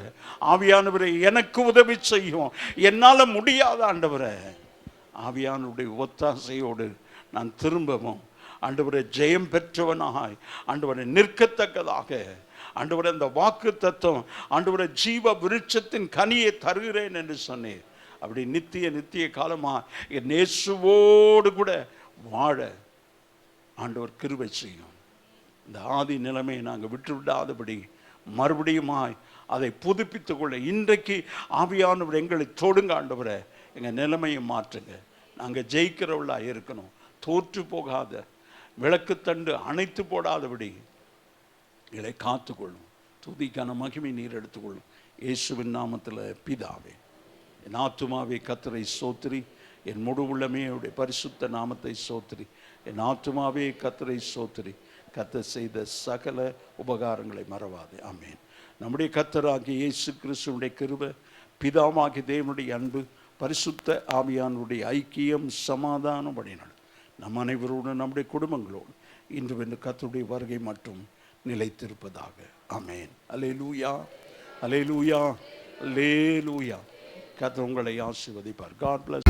ஆவியானவரை எனக்கு உதவி செய்யும். என்னால் முடியாத ஆண்டவரை ஆவியானுடைய ஒத்தாசையோடு நான் திரும்பவும் ஆண்டவரை ஜெயம் பெற்றவனாய் ஆண்டவரை நிற்கத்தக்கதாக ஆண்டவரை அந்த வாக்கு தத்துவம் ஆண்டவரை ஜீவ விருட்சத்தின் கனியை தருகிறேன் என்று சொன்னேன். அப்படி நித்திய காலமாக என் இயேசுவோடு கூட வாழ ஆண்டவர் கிருபை செய்யும். இந்த ஆதி நிலைமையை நாங்கள் விட்டு விடாதபடி மறுபடியுமாய் அதை புதுப்பித்துக் கொள்ள இன்றைக்கு ஆவியானவர் எங்களை தொடுங்க ஆண்டவரை. எங்கள் நிலைமையை மாற்றுங்க. நாங்கள் ஜெயிக்கிறவளாக இருக்கணும். தோற்று போகாத விளக்குத்தண்டு அணைத்து போடாதபடி எங்களை காத்துக்கொள்ளும். துதிக்கான மகிமை நீர் எடுத்துக்கொள்ளும். இயேசுவின் நாமத்தில் பிதாவே. என் ஆத்துமாவே கர்த்தரை ஸ்தோத்திரி, என் முழு உள்ளமே அவருடைய பரிசுத்த நாமத்தை ஸ்தோத்திரி. என் ஆத்துமாவே கர்த்தரை ஸ்தோத்திரி, கர்த்தர் செய்த சகல உபகாரங்களை மறவாதே. ஆமென். நம்முடைய கர்த்தராகிய இயேசு கிறிஸ்துவினுடைய கிருபை, பிதாவாகிய தேவனுடைய அன்பு, பரிசுத்த ஆவியானுடைய ஐக்கியம், சமாதானம் வழிநடத்தும் நம் அனைவரோடு நம்முடைய குடும்பங்களோடு இன்று வென்று கர்த்தருடைய வருகை மட்டும் நிலைத்திருப்பதாக. ஆமென். அல்லேலூயா, அல்லேலூயா, அல்லேலூயா. கர்த்தர் உங்களை ஆசீர்வதிப்பார். God bless.